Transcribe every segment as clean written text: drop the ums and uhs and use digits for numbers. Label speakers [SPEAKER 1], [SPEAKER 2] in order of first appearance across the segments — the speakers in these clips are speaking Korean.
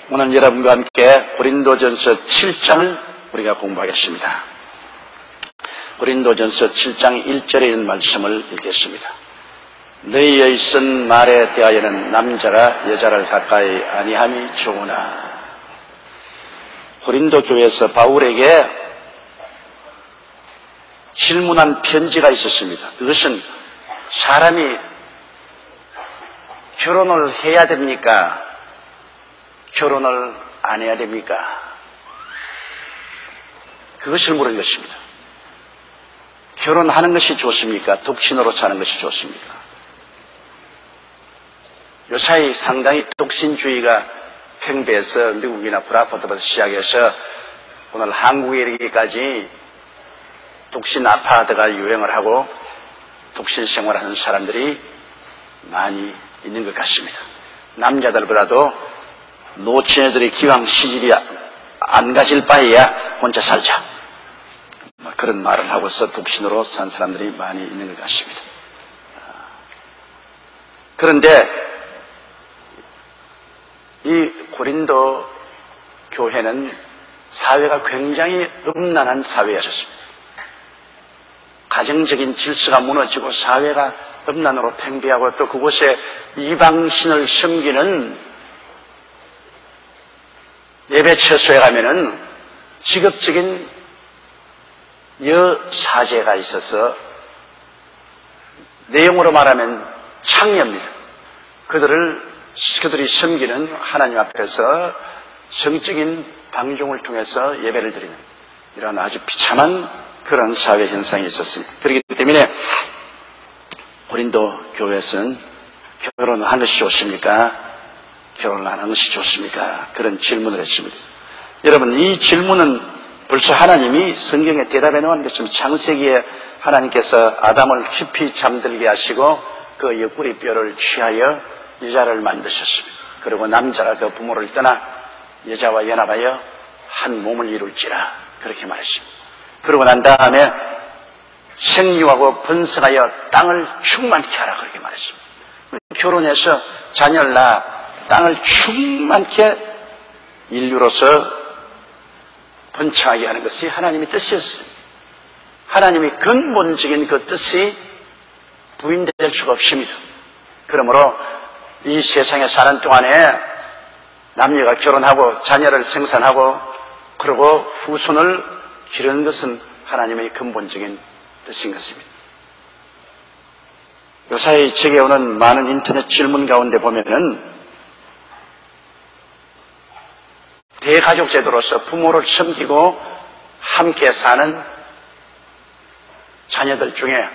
[SPEAKER 1] 오늘 여러분과 함께 고린도전서 7장을 우리가 공부하겠습니다. 고린도전서 7장 1절에 있는 말씀을 읽겠습니다. 너희의 쓴 말에 대하여는 남자가 여자를 가까이 아니함이 좋으나. 고린도 교회에서 바울에게 질문한 편지가 있었습니다. 그것은 사람이 결혼을 해야 됩니까? 결혼을 안 해야 됩니까? 그것을 물은 것입니다. 결혼하는 것이 좋습니까? 독신으로 사는 것이 좋습니까? 요사이 상당히 독신주의가 팽배해서 미국이나 브라포드부터 시작해서 오늘 한국에 이르기까지 독신 아파트가 유행을 하고 독신 생활하는 사람들이 많이 있는 것 같습니다. 남자들보다도 노처녀들이 기왕 시집이 안 가실 바에야 혼자 살자, 그런 말을 하고서 독신으로 산 사람들이 많이 있는 것 같습니다. 그런데 이 고린도 교회는 사회가 굉장히 음란한 사회였습니다. 가정적인 질서가 무너지고 사회가 음란으로 팽배하고 또 그곳에 이방신을 섬기는 예배 처소에 가면은 직업적인 여사제가 있어서 내용으로 말하면 창녀입니다. 그들이 섬기는 하나님 앞에서 성적인 방종을 통해서 예배를 드리는 이런 아주 비참한 그런 사회 현상이 있었습니다. 그렇기 때문에 고린도 교회에서는 결혼을 하는 것이 좋습니까? 결혼을 안 하는 것이 좋습니까? 그런 질문을 했습니다. 여러분, 이 질문은 벌써 하나님이 성경에 대답해 놓은 것입니다. 창세기에 하나님께서 아담을 깊이 잠들게 하시고 그 옆구리 뼈를 취하여 여자를 만드셨습니다. 그리고 남자가 그 부모를 떠나 여자와 연합하여 한 몸을 이룰지라, 그렇게 말했습니다. 그러고 난 다음에 생육하고 번성하여 땅을 충만케 하라, 그렇게 말했습니다. 결혼해서 자녀를 낳아 땅을 충만케 인류로서 번창하게 하는 것이 하나님의 뜻이었어요. 하나님의 근본적인 그 뜻이 부인될 수가 없습니다. 그러므로 이 세상에 사는 동안에 남녀가 결혼하고 자녀를 생산하고 그리고 후손을 기르는 것은 하나님의 근본적인 뜻인 것입니다. 요사이 제게 오는 많은 인터넷 질문 가운데 보면은 대가족 제도로서 부모를 섬기고 함께 사는 자녀들 중에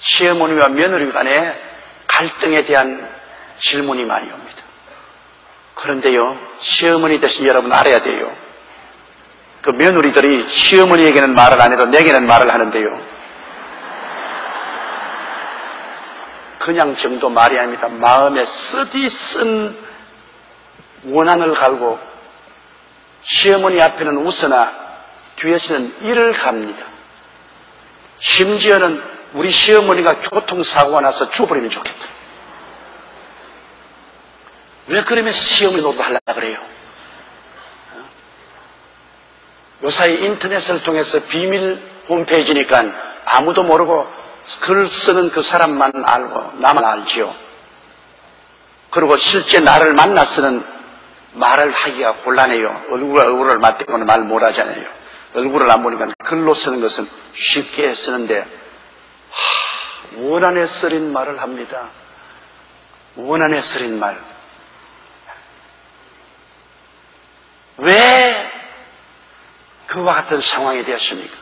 [SPEAKER 1] 시어머니와 며느리 간의 갈등에 대한 질문이 많이 옵니다. 그런데요, 시어머니 대신 여러분 알아야 돼요. 그 며느리들이 시어머니에게는 말을 안 해도 내게는 말을 하는데요, 그냥 정도 말이 아닙니다. 마음에 쓰디쓴 원한을 갈고 시어머니 앞에는 웃으나 뒤에서는 이를 갑니다. 심지어는 우리 시어머니가 교통사고가 나서 죽어버리면 좋겠다. 왜 그러면서 시어머니 노릇하려고 그래요? 요사이 인터넷을 통해서 비밀 홈페이지니까 아무도 모르고 글 쓰는 그 사람만 알고 나만 알지요. 그리고 실제 나를 만나서는 말을 하기가 곤란해요. 얼굴을 맞대고는 말 못하잖아요. 얼굴을 안 보니까 글로 쓰는 것은 쉽게 쓰는데 원한에 쓰린 말을 합니다. 원한에 쓰린 말. 왜 그와 같은 상황이 되었습니까?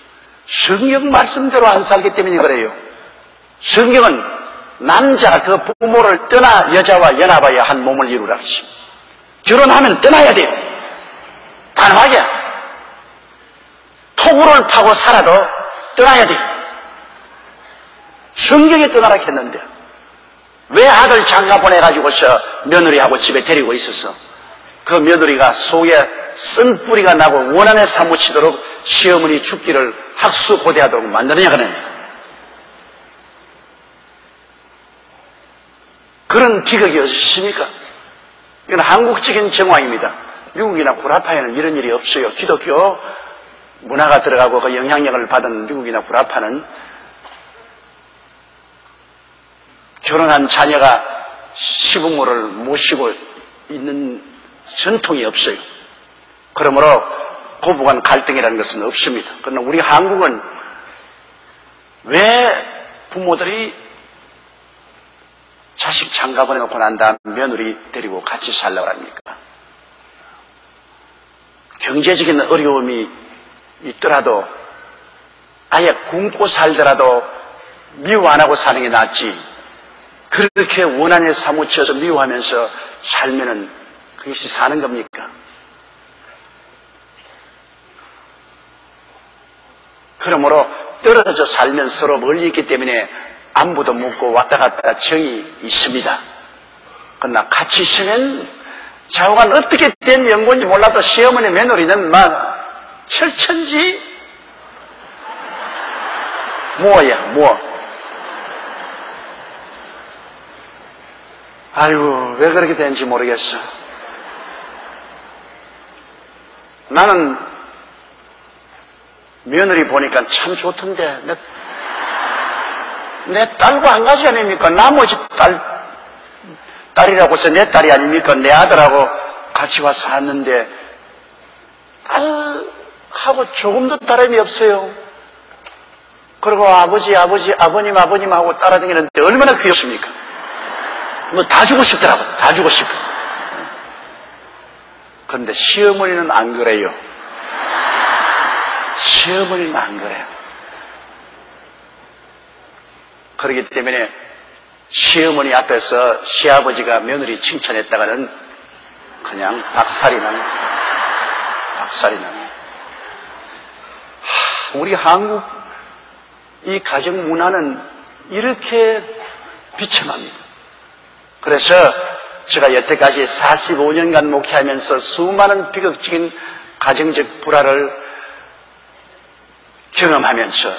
[SPEAKER 1] 성경 말씀대로 안 살기 때문에 그래요. 성경은 남자가 그 부모를 떠나 여자와 연합하여 한 몸을 이루라 했습니다. 결혼하면 떠나야 돼요. 단호하게. 토구를 파고 살아도 떠나야 돼요. 성경에 떠나라 했는데 왜 아들 장가 보내가지고서 며느리하고 집에 데리고 있었어? 그 며느리가 속에 쓴 뿌리가 나고 원한에 사무치도록 시어머니 죽기를 학수고대하도록 만드느냐 그러네. 그런 비극이 어디 있습니까? 이건 한국적인 정황입니다. 미국이나 구라파에는 이런 일이 없어요. 기독교 문화가 들어가고 그 영향력을 받은 미국이나 구라파는 결혼한 자녀가 시부모를 모시고 있는 전통이 없어요. 그러므로 고부간 갈등이라는 것은 없습니다. 그러나 우리 한국은 왜 부모들이 자식 장가 보내놓고 난 다음 며느리 데리고 같이 살라고 합니까? 경제적인 어려움이 있더라도 아예 굶고 살더라도 미워 안 하고 사는 게 낫지, 그렇게 원한에 사무쳐서 미워하면서 살면은 그것이 사는 겁니까? 그러므로 떨어져 살면 서로 멀리 있기 때문에 안부도 묻고 왔다 갔다 정이 있습니다. 그러나 같이 있으면 좌우간 어떻게 된 연고인지 몰라도 시어머니 며느리는 막 철천지 뭐야. 아이고, 왜 그렇게 되는지 모르겠어. 나는 며느리 보니까 참 좋던데, 내 딸과 한 가지 아닙니까? 나머지 딸이라고 해서 내 딸이 아닙니까? 내 아들하고 같이 와서 살았는데, 딸하고 조금도 다름이 없어요. 그리고 아버님하고 따라다니는데 얼마나 귀엽습니까? 뭐 다 주고 싶더라고. 다 주고 싶어. 그런데 시어머니는 안 그래요. 시어머니는 안 그래요. 그렇기 때문에 시어머니 앞에서 시아버지가 며느리 칭찬했다가는 그냥 박살이 나는. 우리 한국 이 가정 문화는 이렇게 비참합니다. 그래서 제가 여태까지 45년간 목회하면서 수많은 비극적인 가정적 불화를 경험하면서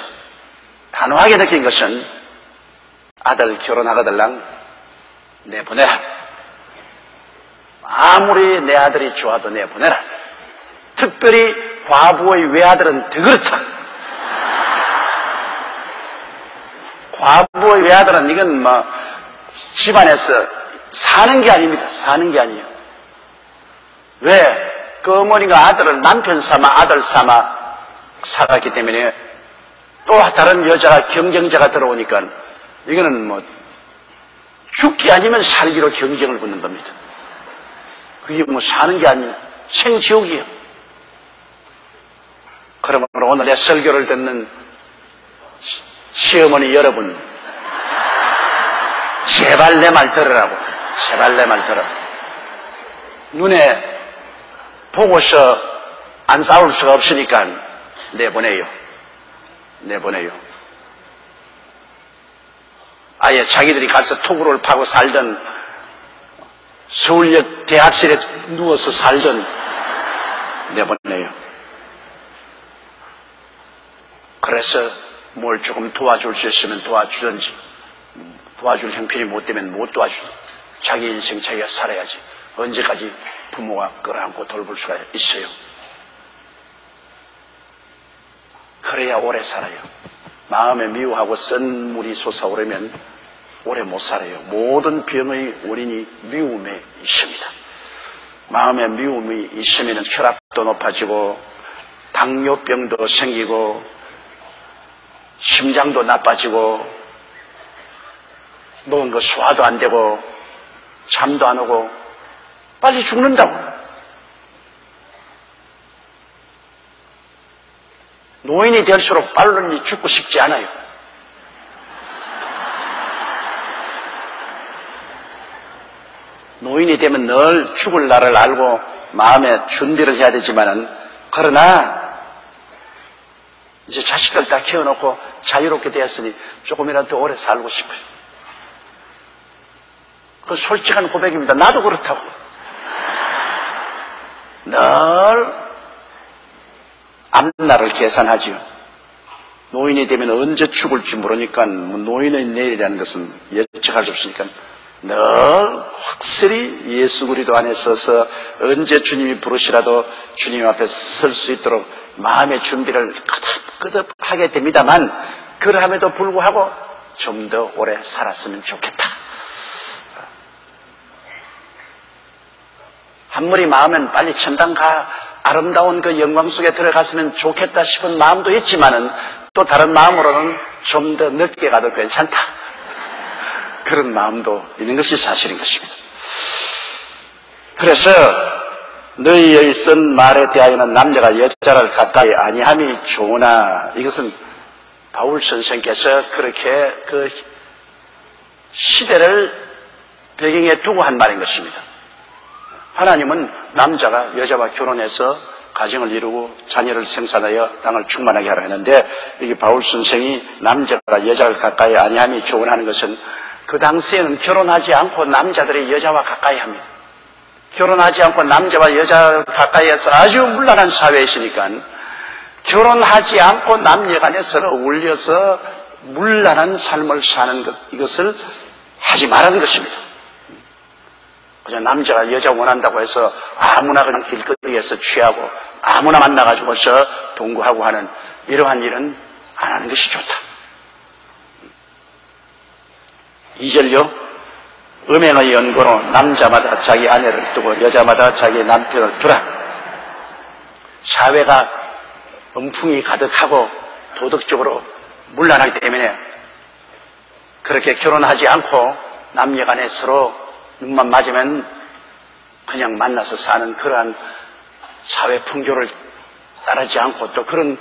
[SPEAKER 1] 단호하게 느낀 것은 아들 결혼하거들랑 내보내라. 아무리 내 아들이 좋아도 내보내라. 특별히 과부의 외아들은 더 그렇다. 과부의 외아들은 이건 뭐 집안에서 사는 게 아닙니다. 사는 게 아니에요. 왜? 그 어머니가 아들을 남편 삼아 아들 삼아 살았기 때문에 또 다른 여자가 경쟁자가 들어오니까 이거는 뭐 죽기 아니면 살기로 경쟁을 붙는 겁니다. 그게 뭐 사는 게 아니에요. 생지옥이에요. 그러므로 오늘 내 설교를 듣는 시어머니 여러분, 제발 내 말 들으라고. 제발 내 말 들어. 눈에 보고서 안 싸울 수가 없으니까 내보내요. 아예 자기들이 가서 토구를 파고 살던, 서울역 대학실에 누워서 살던 내보내요. 그래서 뭘 조금 도와줄 수 있으면 도와주든지, 도와줄 형편이 못 되면 못 도와주든지, 자기 인생 자기가 살아야지. 언제까지 부모가 끌어안고 돌볼 수가 있어요. 그래야 오래 살아요. 마음에 미워하고 쓴 물이 솟아오르면 오래 못 살아요. 모든 병의 원인이 미움에 있습니다. 마음에 미움이 있으면 혈압도 높아지고 당뇨병도 생기고 심장도 나빠지고 먹은 거 소화도 안 되고 잠도 안 오고 빨리 죽는다고. 노인이 될수록 빨리 죽고 싶지 않아요. 노인이 되면 늘 죽을 날을 알고 마음에 준비를 해야 되지만은, 그러나 이제 자식들 다 키워놓고 자유롭게 되었으니 조금이라도 더 오래 살고 싶어요. 그 솔직한 고백입니다. 나도 그렇다고. 늘 앞날을 계산하지요. 노인이 되면 언제 죽을지 모르니까, 노인의 내일이라는 것은 예측할 수 없으니까 늘 확실히 예수 그리스도 안에 서서 언제 주님이 부르시라도 주님 앞에 설 수 있도록 마음의 준비를 거듭 하게 됩니다만, 그러함에도 불구하고 좀 더 오래 살았으면 좋겠다. 한물이 마음은 빨리 천당 가 아름다운 그 영광 속에 들어갔으면 좋겠다 싶은 마음도 있지만은, 또 다른 마음으로는 좀 더 늦게 가도 괜찮다, 그런 마음도 있는 것이 사실인 것입니다. 그래서 너희의 쓴 말에 대하여는 남자가 여자를 가까이 아니함이 좋으나, 이것은 바울 선생께서 그렇게 그 시대를 배경에 두고 한 말인 것입니다. 하나님은 남자가 여자와 결혼해서 가정을 이루고 자녀를 생산하여 땅을 충만하게 하라 했는데, 이게 바울 선생이 남자가 여자를 가까이 아니함이 좋으라는 것은, 그 당시에는 결혼하지 않고 남자들이 여자와 가까이 합니다. 결혼하지 않고 남자와 여자 가까이에서 아주 문란한 사회에 있으니까, 결혼하지 않고 남녀간에 서로 어울려서 문란한 삶을 사는 것, 이것을 하지 말라는 것입니다. 그냥 남자가 여자 원한다고 해서 아무나 그냥 길거리에서 취하고 아무나 만나가지고서 동거하고 하는 이러한 일은 안 하는 것이 좋다. 2절요. 음행의 연고로 남자마다 자기 아내를 두고 여자마다 자기 남편을 두라. 사회가 음풍이 가득하고 도덕적으로 문란하기 때문에 그렇게 결혼하지 않고 남녀간에 서로 눈만 맞으면 그냥 만나서 사는 그러한 사회 풍조를 따르지 않고, 또 그런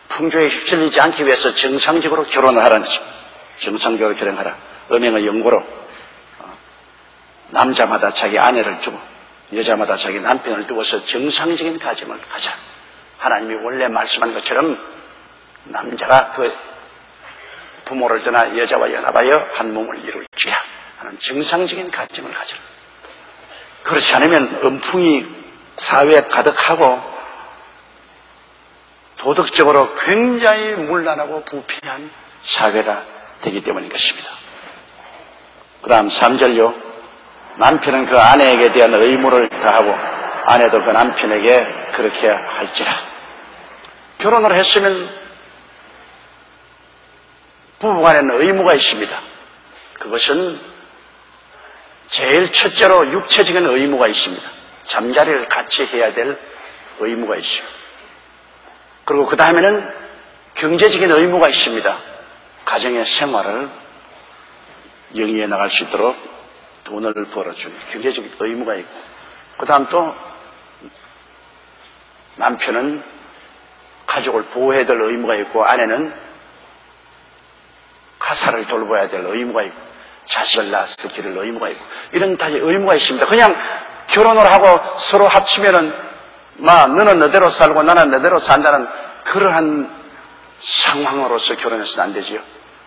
[SPEAKER 1] 풍조에 휩쓸리지 않기 위해서 정상적으로 결혼을 하라는 것입니다. 정상적으로 결혼하라. 음행의 연고로 남자마다 자기 아내를 두고 여자마다 자기 남편을 두고서 정상적인 가정을 하자. 하나님이 원래 말씀한 것처럼 남자가 그 부모를 떠나 여자와 연합하여 한 몸을 이룰지야 하는 정상적인 가정을 가지라. 그렇지 않으면 음풍이 사회에 가득하고 도덕적으로 굉장히 문란하고 부패한 사회가 되기 때문인 것입니다. 그 다음 3절요. 남편은 그 아내에게 대한 의무를 다하고 아내도 그 남편에게 그렇게 할지라. 결혼을 했으면 부부간에는 의무가 있습니다. 그것은 제일 첫째로 육체적인 의무가 있습니다. 잠자리를 같이 해야 될 의무가 있어요. 그리고 그 다음에는 경제적인 의무가 있습니다. 가정의 생활을 영위해 나갈 수 있도록 돈을 벌어주는 경제적인 의무가 있고, 그 다음 또 남편은 가족을 보호해야 될 의무가 있고, 아내는 가사를 돌봐야 될 의무가 있고, 자식을 낳아서 기를 의무가 있고, 이런 다 의무가 있습니다. 그냥 결혼을 하고 서로 합치면은 너는 너대로 살고 나는 너대로 산다는 그러한 상황으로서 결혼해서는 안 되지요.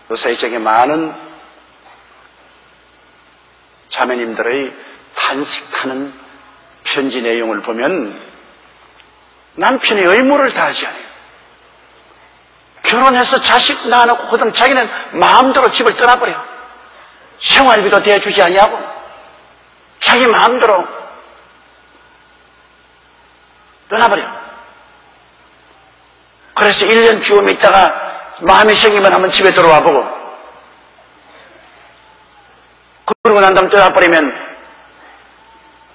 [SPEAKER 1] 그래서 이쪽에 많은 자매님들의 탄식하는 편지 내용을 보면 남편이 의무를 다하지 않아요. 결혼해서 자식 낳아놓고 그다음 자기는 마음대로 집을 떠나버려. 생활비도 대주지 아니하고 자기 마음대로 떠나버려. 그래서 1년 좀 있다가 마음이 생기면 한번 집에 들어와 보고, 그러고 난 다음 떠나버리면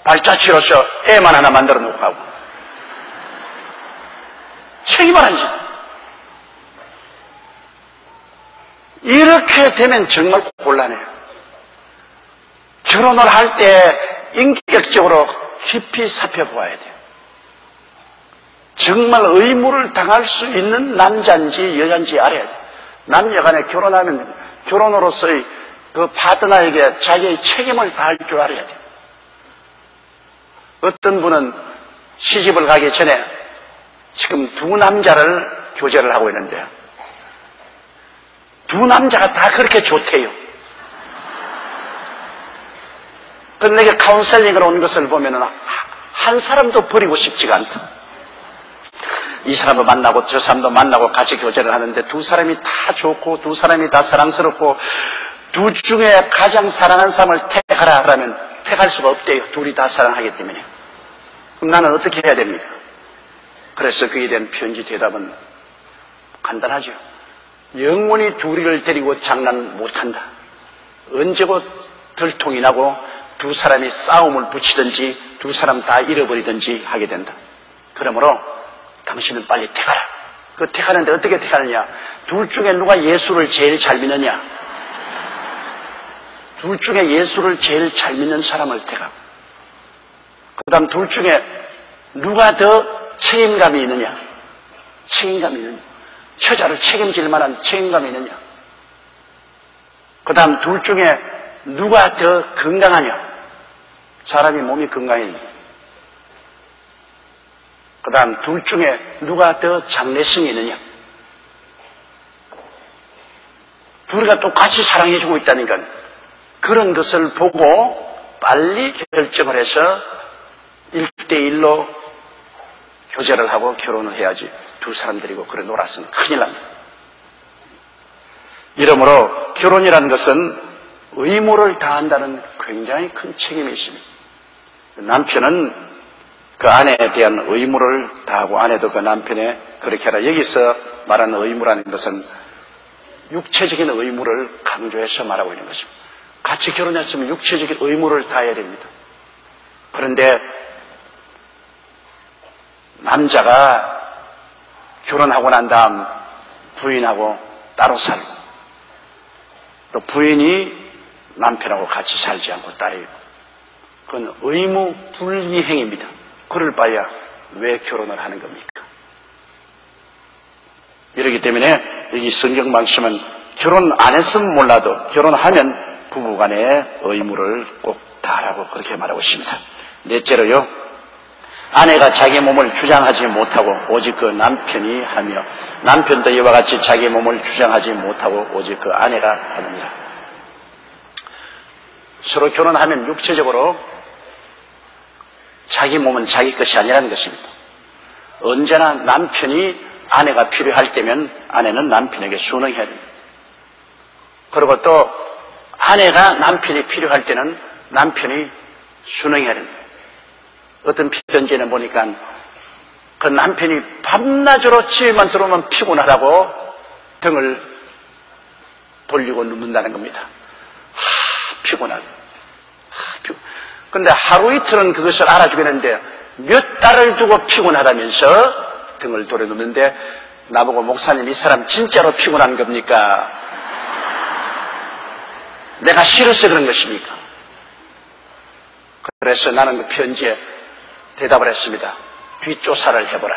[SPEAKER 1] 발자취로서 애만 하나 만들어 놓고 가고 책임을 안 져. 이렇게 되면 정말 곤란해요. 결혼을 할 때 인격적으로 깊이 살펴보아야 돼요. 정말 의무를 당할 수 있는 남자인지 여자인지 알아야 돼요. 남녀간에 결혼하면 결혼으로서의 그 파트너에게 자기의 책임을 다할 줄 알아야 돼요. 어떤 분은 시집을 가기 전에 지금 두 남자를 교제를 하고 있는데요. 두 남자가 다 그렇게 좋대요. 그런데 내가 카운셀링을 온 것을 보면은 한 사람도 버리고 싶지가 않다. 이 사람도 만나고 저 사람도 만나고 같이 교제를 하는데 두 사람이 다 좋고 두 사람이 다 사랑스럽고, 둘 중에 가장 사랑하는 사람을 택하라 하라면 택할 수가 없대요. 둘이 다 사랑하기 때문에. 그럼 나는 어떻게 해야 됩니까? 그래서 그에 대한 편지 대답은 간단하죠. 영원히 둘이를 데리고 장난 못한다. 언제고 들통이 나고 두 사람이 싸움을 붙이든지 두 사람 다 잃어버리든지 하게 된다. 그러므로 당신은 빨리 택하라. 그 택하는데 어떻게 택하느냐? 둘 중에 누가 예수를 제일 잘 믿느냐? 둘 중에 예수를 제일 잘 믿는 사람을 택하고, 그 다음 둘 중에 누가 더 책임감이 있느냐? 책임감이 있느냐? 처자를 책임질 만한 책임감이 있느냐? 그 다음 둘 중에 누가 더 건강하냐? 사람이 몸이 건강했냐? 그 다음 둘 중에 누가 더 장래성이 있느냐? 둘이가 똑같이 사랑해주고 있다니까 그런 것을 보고 빨리 결정을 해서 1대1로 교제를 하고 결혼을 해야지 두 사람 데리고 그래 놀았으면 큰일 납니다. 이러므로 결혼이라는 것은 의무를 다한다는 굉장히 큰 책임이 있습니다. 남편은 그 아내에 대한 의무를 다하고 아내도 그 남편에 그렇게 하라. 여기서 말하는 의무라는 것은 육체적인 의무를 강조해서 말하고 있는 것입니다. 같이 결혼했으면 육체적인 의무를 다해야 됩니다. 그런데 남자가 결혼하고 난 다음 부인하고 따로 살고 또 부인이 남편하고 같이 살지 않고 따로 있고 그건 의무 불이행입니다. 그럴 바야 왜 결혼을 하는 겁니까? 이렇기 때문에 이 성경 말씀은 결혼 안 했으면 몰라도 결혼하면 부부간의 의무를 꼭 다하라고 그렇게 말하고 있습니다. 넷째로요, 아내가 자기 몸을 주장하지 못하고 오직 그 남편이 하며 남편도 이와 같이 자기 몸을 주장하지 못하고 오직 그 아내가 하느니라. 서로 결혼하면 육체적으로 자기 몸은 자기 것이 아니라는 것입니다. 언제나 남편이 아내가 필요할 때면 아내는 남편에게 순응해야 됩니다. 그리고 또 아내가 남편이 필요할 때는 남편이 순응해야 됩니다. 어떤 편지에는 보니까 그 남편이 밤낮으로 집에만 들어오면 피곤하다고 등을 돌리고 눕는다는 겁니다. 피곤하고. 그런데 하루 이틀은 그것을 알아주겠는데 몇 달을 두고 피곤하다면서 등을 돌려 눕는데 나보고 목사님 이 사람 진짜로 피곤한 겁니까? 내가 싫어서 그런 것입니까? 그래서 나는 그 편지에 대답을 했습니다. 뒷조사를 해보라.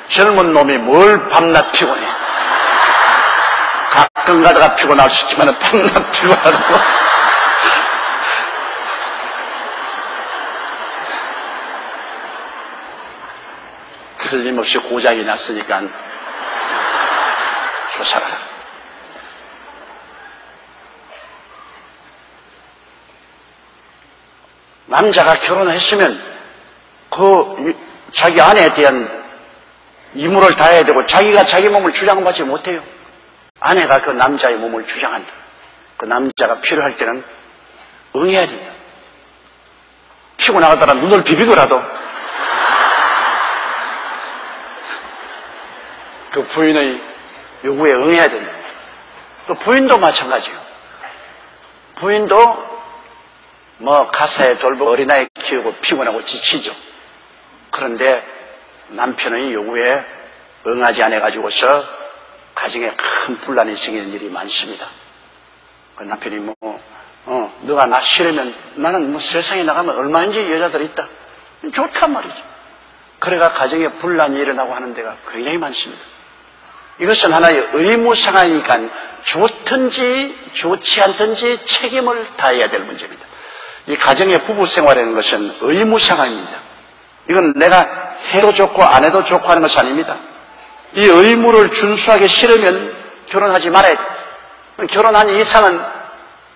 [SPEAKER 1] 젊은 놈이 뭘 밤낮 피곤해. 가끔 가다가 피곤할 수 있지만 밤낮 피곤하다고. 틀림없이 고장이 났으니까 조사를 하라. 남자가 결혼했으면 그 자기 아내에 대한義務를 다해야 되고 자기가 자기 몸을 주장받지 못해요. 아내가 그 남자의 몸을 주장한다. 그 남자가 필요할 때는 응해야 됩니다. 피곤하다가 눈을 비비더라도 그 부인의 요구에 응해야 됩니다. 또 부인도 마찬가지예요. 부인도 가사에 돌보 어린아이 키우고 피곤하고 지치죠. 그런데 남편의 요구에 응하지 않아가지고서 가정에 큰 분란이 생기는 일이 많습니다. 그 남편이 너가 나 싫으면 나는 세상에 나가면 얼마인지 여자들이 있다. 좋단 말이죠. 그래가 가정에 분란이 일어나고 하는 데가 굉장히 많습니다. 이것은 하나의 의무 상황이니까 좋든지 좋지 않든지 책임을 다해야 될 문제입니다. 이 가정의 부부 생활이라는 것은 의무 상황입니다. 이건 내가 해도 좋고 안 해도 좋고 하는 것이 아닙니다. 이 의무를 준수하기 싫으면 결혼하지 말아야 돼요. 결혼한 이상은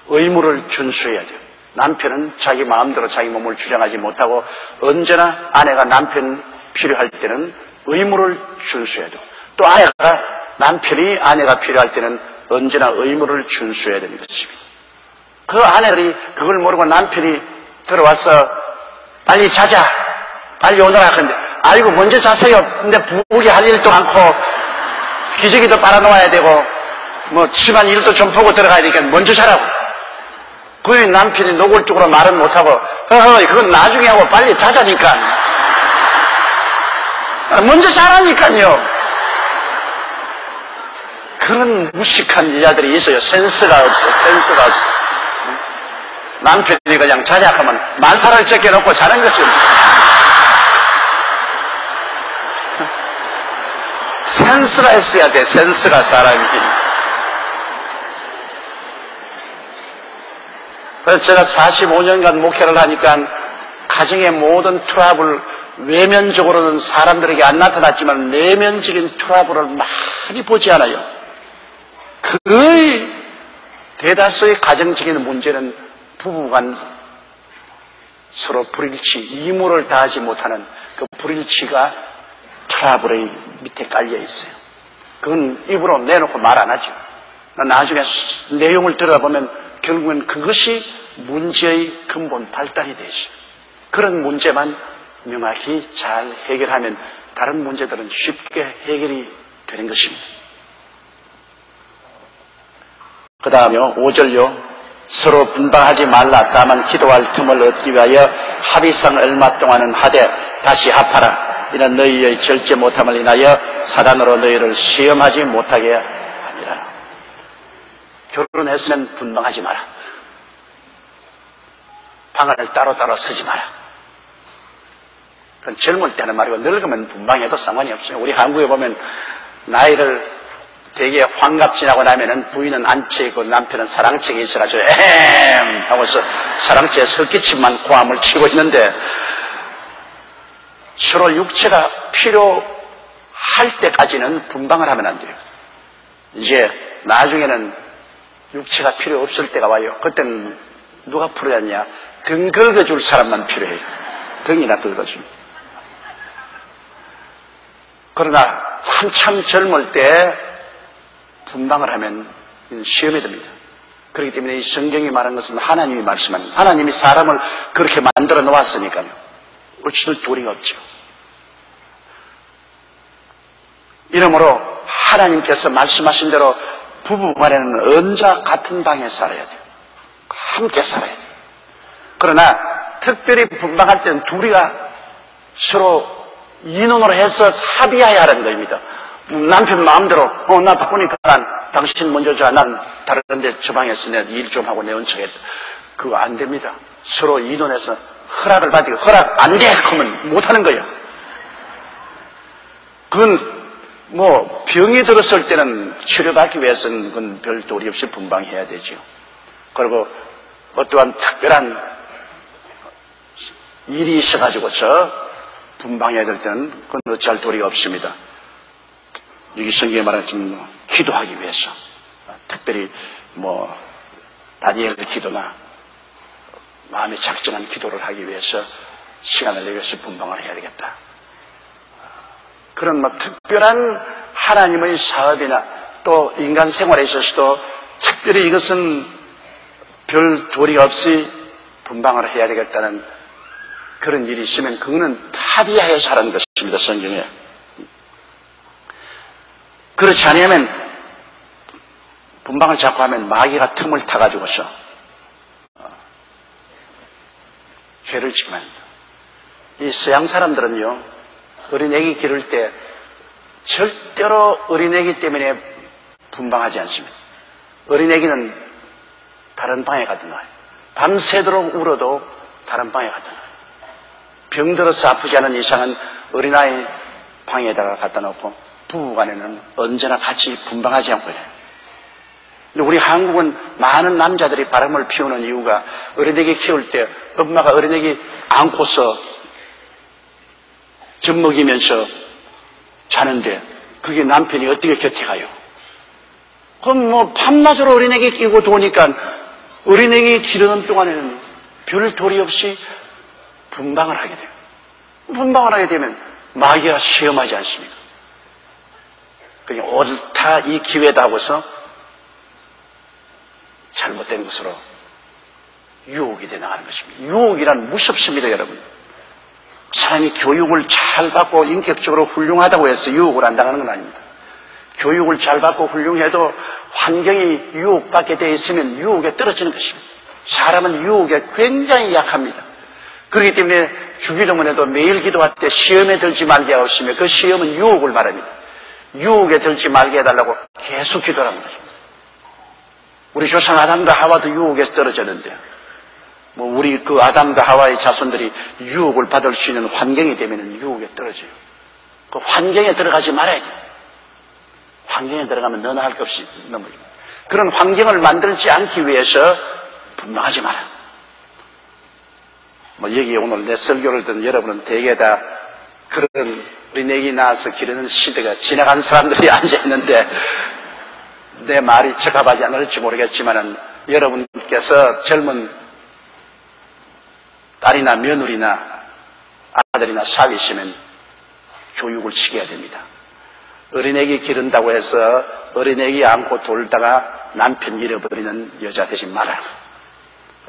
[SPEAKER 1] 의무를 준수해야 돼요. 남편은 자기 마음대로 자기 몸을 주장하지 못하고 언제나 아내가 남편 필요할 때는 의무를 준수해야 돼요. 또 남편이 아내가 필요할 때는 언제나 의무를 준수해야 되는 것입니다. 그 아내들이 그걸 모르고 남편이 들어와서 빨리 자자, 빨리 오너라 그런데 아이고 먼저 자세요. 근데 부엌에 할 일도 많고 기저귀도 빨아놓아야 되고 뭐 집안 일도 좀 보고 들어가야 되니까 먼저 자라고. 그 남편이 노골적으로 말은 못하고 그건 나중에 하고 빨리 자자니까 먼저 자라니까요. 그런 무식한 여자들이 있어요. 센스가 없어. 남편이 그냥 자자 하면 만사를 제껴놓고 자는 거죠. 센스가 있어야 돼. 센스가 사람이. 그래서 제가 45년간 목회를 하니까 가정의 모든 트러블, 외면적으로는 사람들에게 안 나타났지만 내면적인 트러블을 많이 보지 않아요. 거의 대다수의 가정적인 문제는 부부간 서로 불일치, 이무를 다하지 못하는 그 불일치가 트러블의 밑에 깔려 있어요. 그건 입으로 내놓고 말 안 하죠. 나중에 내용을 들어보면 결국은 그것이 문제의 근본 발단이 되죠. 그런 문제만 명확히 잘 해결하면 다른 문제들은 쉽게 해결이 되는 것입니다. 그 다음에요, 5절요. 서로 분방하지 말라. 다만 기도할 틈을 얻기 위하여 합의상 얼마 동안은 하되 다시 합하라. 이는 너희의 절제 못함을 인하여 사단으로 너희를 시험하지 못하게 함이라. 결혼했으면 분방하지 마라. 방을 따로따로 쓰지 마라. 그건 젊을 때는 말이고 늙으면 분방해도 상관이 없어요. 우리 한국에 보면 나이를 되게 환갑 지나고 나면은 부인은 안채 있고 남편은 사랑채에 있어가지고 에헴 하고서 사랑채에 설기침만 고함을 치고 있는데 서로 육체가 필요할 때까지는 분방을 하면 안 돼요. 이제 나중에는 육체가 필요 없을 때가 와요. 그때는 누가 필요하냐? 등 긁어줄 사람만 필요해요. 등이나 긁어줍니다. 그러나 한참 젊을 때 분방을 하면 시험이 됩니다. 그렇기 때문에 이 성경이 말한 것은 하나님이 말씀하는, 하나님이 사람을 그렇게 만들어 놓았으니까요. 어찌될 도리가 없죠. 이러므로 하나님께서 말씀하신 대로 부부 간에는 언제나 같은 방에 살아야 돼요. 함께 살아야 돼요. 그러나 특별히 분방할 때는 둘이가 서로 인원으로 해서 합의해야 하는 겁니다. 남편 마음대로 나 바쁘니까 당신 먼저 자. 난 다른 데 저 방에서 내 일 좀 하고 내 은척했다. 그거 안 됩니다. 서로 인원해서 허락을 받으고 허락 안 돼! 그러면 못하는 거예요. 그건 뭐 병이 들었을 때는 치료받기 위해서는 그건 별 도리 없이 분방해야 되죠. 그리고 어떠한 특별한 일이 있어가지고서 분방해야 될 때는 그건 어찌할 도리가 없습니다. 여기 성경에 말하는 기도하기 위해서 특별히 뭐 다니엘 기도나 마음에 작정한 기도를 하기 위해서 시간을 내서 분방을 해야 되겠다. 그런 뭐 특별한 하나님의 사업이나 또 인간 생활에 있어서도 특별히 이것은 별 도리 없이 분방을 해야 되겠다는 그런 일이 있으면 그거는 합의하여서 하라는 것입니다. 성경에. 그렇지 않으면 분방을 자꾸 하면 마귀가 틈을 타가지고서 죄를 지게 만듭니다. 이 서양 사람들은요, 어린애기 기를 때 절대로 어린애기 때문에 분방하지 않습니다. 어린애기는 다른 방에 가든 놔요. 밤새도록 울어도 다른 방에 가든 놔요. 병들어서 아프지 않은 이상은 어린아이 방에다가 갖다 놓고 부부간에는 언제나 같이 분방하지 않고 해요. 근데 우리 한국은 많은 남자들이 바람을 피우는 이유가 어린애기 키울 때 엄마가 어린애기 안고서 젖 먹이면서 자는데 그게 남편이 어떻게 곁에 가요? 그럼 뭐 밤낮으로 어린애기 끼고 도니까 어린애기 기르는 동안에는 별 도리 없이 분방을 하게 돼요. 분방을 하게 되면 마귀가 시험하지 않습니까? 그냥 옳다 이 기회다 하고서 잘못된 것으로 유혹이 돼 나가는 것입니다. 유혹이란 무섭습니다, 여러분. 사람이 교육을 잘 받고 인격적으로 훌륭하다고 해서 유혹을 안 당하는 건 아닙니다. 교육을 잘 받고 훌륭해도 환경이 유혹받게 되어 있으면 유혹에 떨어지는 것입니다. 사람은 유혹에 굉장히 약합니다. 그렇기 때문에 주기도문에도 매일 기도할 때 시험에 들지 말게 하시며 그 시험은 유혹을 말합니다. 유혹에 들지 말게 해달라고 계속 기도하는 것입니다. 우리 조상 아담과 하와도 유혹에서 떨어졌는데 우리 그 아담과 하와의 자손들이 유혹을 받을 수 있는 환경이 되면 유혹에 떨어져요. 그 환경에 들어가지 말아야 돼요. 환경에 들어가면 너나 할 것 없이 넘어집니다. 그런 환경을 만들지 않기 위해서 분노하지 마라. 여기 오늘 내 설교를 듣는 여러분은 대개 다 그런 어린애기 낳아서 기르는 시대가 지나간 사람들이 앉아있는데 내 말이 적합하지 않을지 모르겠지만은 여러분께서 젊은 딸이나 며느리나 아들이나 사위시면 교육을 시켜야 됩니다. 어린애기 기른다고 해서 어린애기 안고 돌다가 남편 잃어버리는 여자 되지 말아요.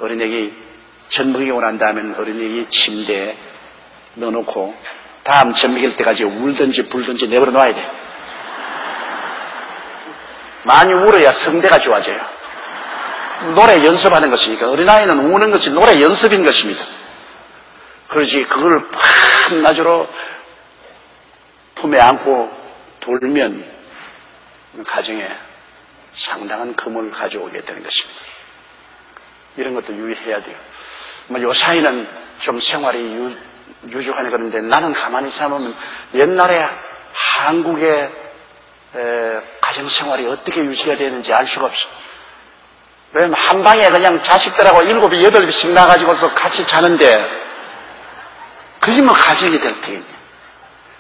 [SPEAKER 1] 어린애기 젖먹이고 난 다음엔 어린애기 침대에 넣어놓고 다음 젖먹일 때까지 울든지 불든지 내버려 놔야 돼요. 많이 울어야 성대가 좋아져요. 노래 연습하는 것이니까 어린아이는 우는 것이 노래 연습인 것입니다. 그러지 그걸 밤낮으로 품에 안고 돌면 가정에 상당한 금을 가져오게 되는 것입니다. 이런 것도 유의해야 돼요. 요 사이는 좀 생활이 유죽하네 그런데 나는 가만히 생각하면 옛날에 한국의 가정생활이 어떻게 유지가 되는지 알 수가 없어. 왜냐면 한 방에 그냥 자식들하고 7, 8씩 나가지고서 같이 자는데 그게 뭐 가정이 될 테겠냐.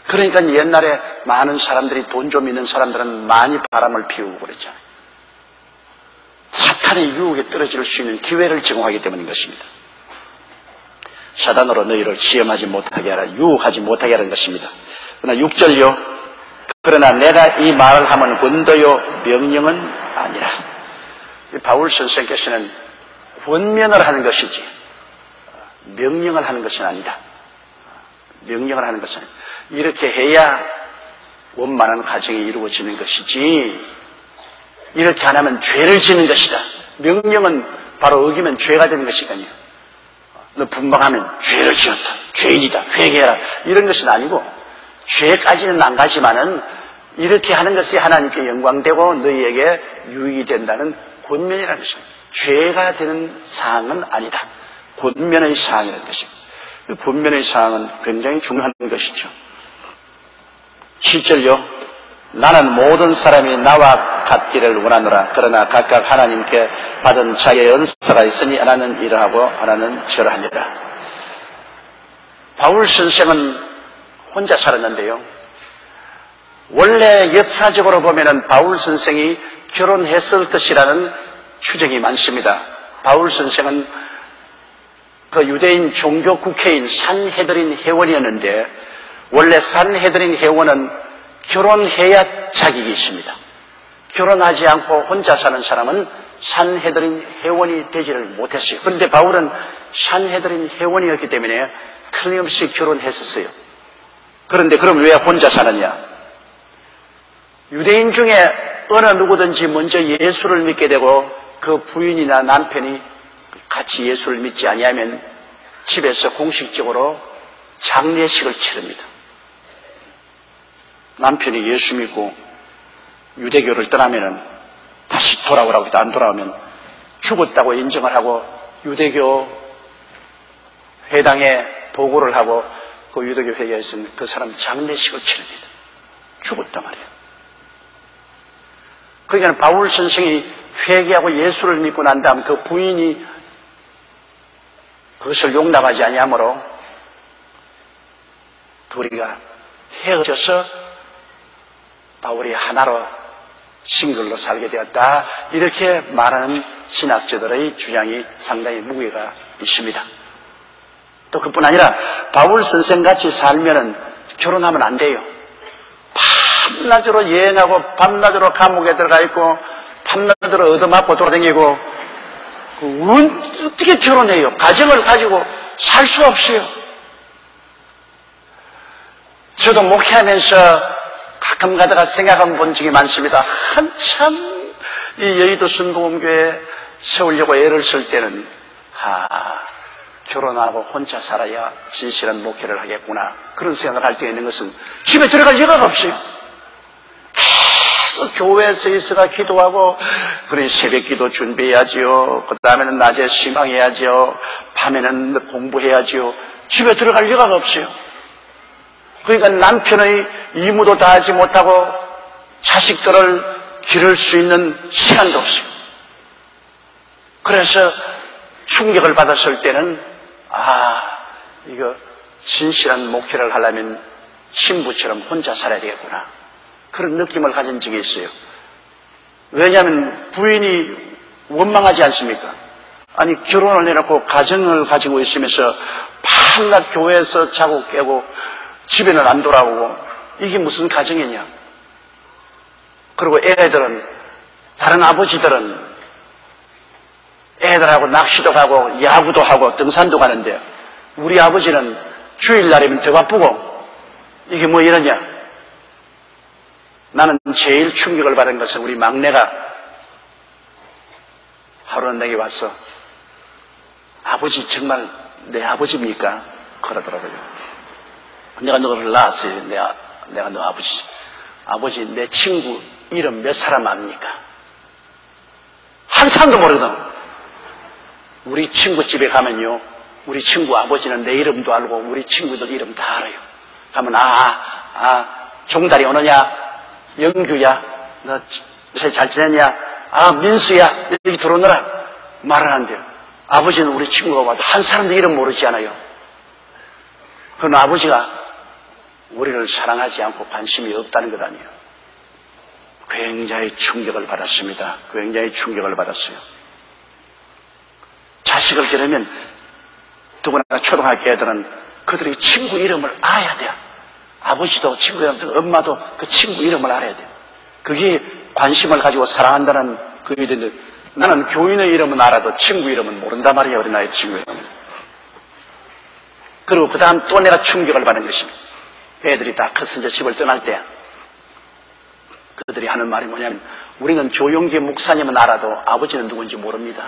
[SPEAKER 1] 그러니까 옛날에 많은 사람들이 돈 좀 있는 사람들은 많이 바람을 피우고 그랬잖아요. 사탄의 유혹에 떨어질 수 있는 기회를 제공하기 때문인 것입니다. 사단으로 너희를 시험하지 못하게 하라, 유혹하지 못하게 하라는 것입니다. 그러나 6절요. 그러나 내가 이 말을 하면 권도요 명령은 아니라. 바울 선생께서는 권면을 하는 것이지 명령을 하는 것은 아니다. 명령을 하는 것은 이렇게 해야 원만한 가정이 이루어지는 것이지 이렇게 안 하면 죄를 짓는 것이다. 명령은 바로 어기면 죄가 되는 것이거든요. 너 분방하면 죄를 지었다, 죄인이다, 회개해라 이런 것은 아니고 죄까지는 안 가지만은 이렇게 하는 것이 하나님께 영광되고 너희에게 유익이 된다는 권면이라는 것입니다. 죄가 되는 사항은 아니다. 권면의 사항이라는 것입니다. 이 권면의 사항은 굉장히 중요한 것이죠. 7절요. 나는 모든 사람이 나와 같기를 원하노라. 그러나 각각 하나님께 받은 자기의 은사가 있으니 하나는 이러하고 하나는 저러하니라. 바울 선생은 혼자 살았는데요. 원래 역사적으로 보면은 바울 선생이 결혼했을 것이라는 추정이 많습니다. 바울 선생은 그 유대인 종교 국회인 산헤드린 회원이었는데 원래 산헤드린 회원은 결혼해야 자격이 있습니다. 결혼하지 않고 혼자 사는 사람은 산헤드린 회원이 되지를 못했어요. 그런데 바울은 산헤드린 회원이었기 때문에 틀림없이 결혼했었어요. 그런데 그럼 왜 혼자 사느냐? 유대인 중에 어느 누구든지 먼저 예수를 믿게 되고 그 부인이나 남편이 같이 예수를 믿지 아니하면 집에서 공식적으로 장례식을 치릅니다. 남편이 예수 믿고 유대교를 떠나면은 다시 돌아오라고 해도 안 돌아오면 죽었다고 인정을 하고 유대교 회당에 보고를 하고 그 유대교 회의에서는 그 사람 장례식을 치릅니다. 죽었단 말이에요. 그러니까 바울 선생이 회개하고 예수를 믿고 난 다음 그 부인이 그것을 용납하지 아니하므로 둘이가 헤어져서 바울이 하나로 싱글로 살게 되었다. 이렇게 말하는 신학자들의 주장이 상당히 무게가 있습니다. 또 그뿐 아니라 바울 선생같이 살면은 결혼하면 안 돼요. 밤낮으로 여행하고 밤낮으로 감옥에 들어가 있고 밤낮으로 얻어맞고 돌아다니고 어떻게 결혼해요? 가정을 가지고 살 수 없어요. 저도 목회하면서 가끔 가다가 생각해 본 적이 많습니다. 한참 이 여의도 순복음교회 세우려고 애를 쓸 때는 결혼하고 혼자 살아야 진실한 목회를 하겠구나, 그런 생각을 할 때 있는 것은 집에 들어갈 여가가 없어요. 계속 교회에서 있어가 기도하고, 그래 새벽 기도 준비해야지요, 그 다음에는 낮에 신앙해야지요, 밤에는 공부해야지요. 집에 들어갈 여가가 없어요. 그러니까 남편의 의무도 다하지 못하고 자식들을 기를 수 있는 시간도 없어요. 그래서 충격을 받았을 때는 이거 진실한 목회를 하려면 신부처럼 혼자 살아야 되겠구나, 그런 느낌을 가진 적이 있어요. 왜냐하면 부인이 원망하지 않습니까? 아니, 결혼을 해놓고 가정을 가지고 있으면서 밤낮 교회에서 자고 깨고 집에는 안 돌아오고, 이게 무슨 가정이냐? 그리고 애들은, 다른 아버지들은 애들하고 낚시도 가고 야구도 하고 등산도 가는데 우리 아버지는 주일날이면 더 바쁘고, 이게 뭐 이러냐? 나는 제일 충격을 받은 것은 우리 막내가 하루는 내게 와서, 아버지 정말 내 아버지입니까? 그러더라고요. 내가 너를 낳았어요. 내가 너 아버지, 내 친구 이름 몇 사람 압니까? 한 사람도 모르거든. 우리 친구 집에 가면요, 우리 친구 아버지는 내 이름도 알고 우리 친구들 이름 다 알아요. 가면 종달이 오느냐, 영규야, 너 요새 잘 지내냐, 민수야, 여기 들어오너라 말을 하는데요. 아버지는 우리 친구가 와도 한 사람도 이름 모르지 않아요. 그럼 아버지가 우리를 사랑하지 않고 관심이 없다는 것 아니에요. 굉장히 충격을 받았습니다. 굉장히 충격을 받았어요. 자식을 기르면 누구나 초등학교 애들은 그들의 친구 이름을 알아야 돼요. 아버지도 친구 이름, 엄마도 그 친구 이름을 알아야 돼요. 그게 관심을 가지고 사랑한다는 그 의미인데, 나는 교인의 이름은 알아도 친구 이름은 모른단 말이에요. 우리 나의 친구 이름은. 그리고 그 다음 또 내가 충격을 받은 것입니다. 애들이 다 커서 이제 집을 떠날 때 그들이 하는 말이 뭐냐면, 우리는 조용기 목사님은 알아도 아버지는 누군지 모릅니다.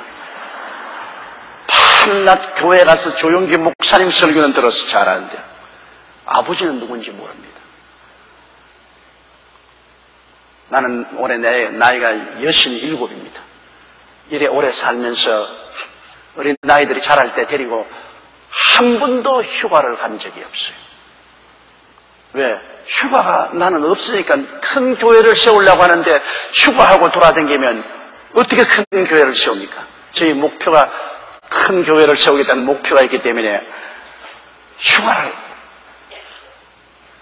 [SPEAKER 1] 밤낮 교회 가서 조용기 목사님 설교는 들어서 잘 아는데 아버지는 누군지 모릅니다. 나는 올해 내 나이가 67입니다. 이래 오래 살면서 어린아이들이 자랄 때 데리고 한 번도 휴가를 간 적이 없어요. 왜? 휴가가 나는 없으니까. 큰 교회를 세우려고 하는데 휴가하고 돌아다니면 어떻게 큰 교회를 세웁니까? 저희 목표가 큰 교회를 세우겠다는 목표가 있기 때문에 휴가를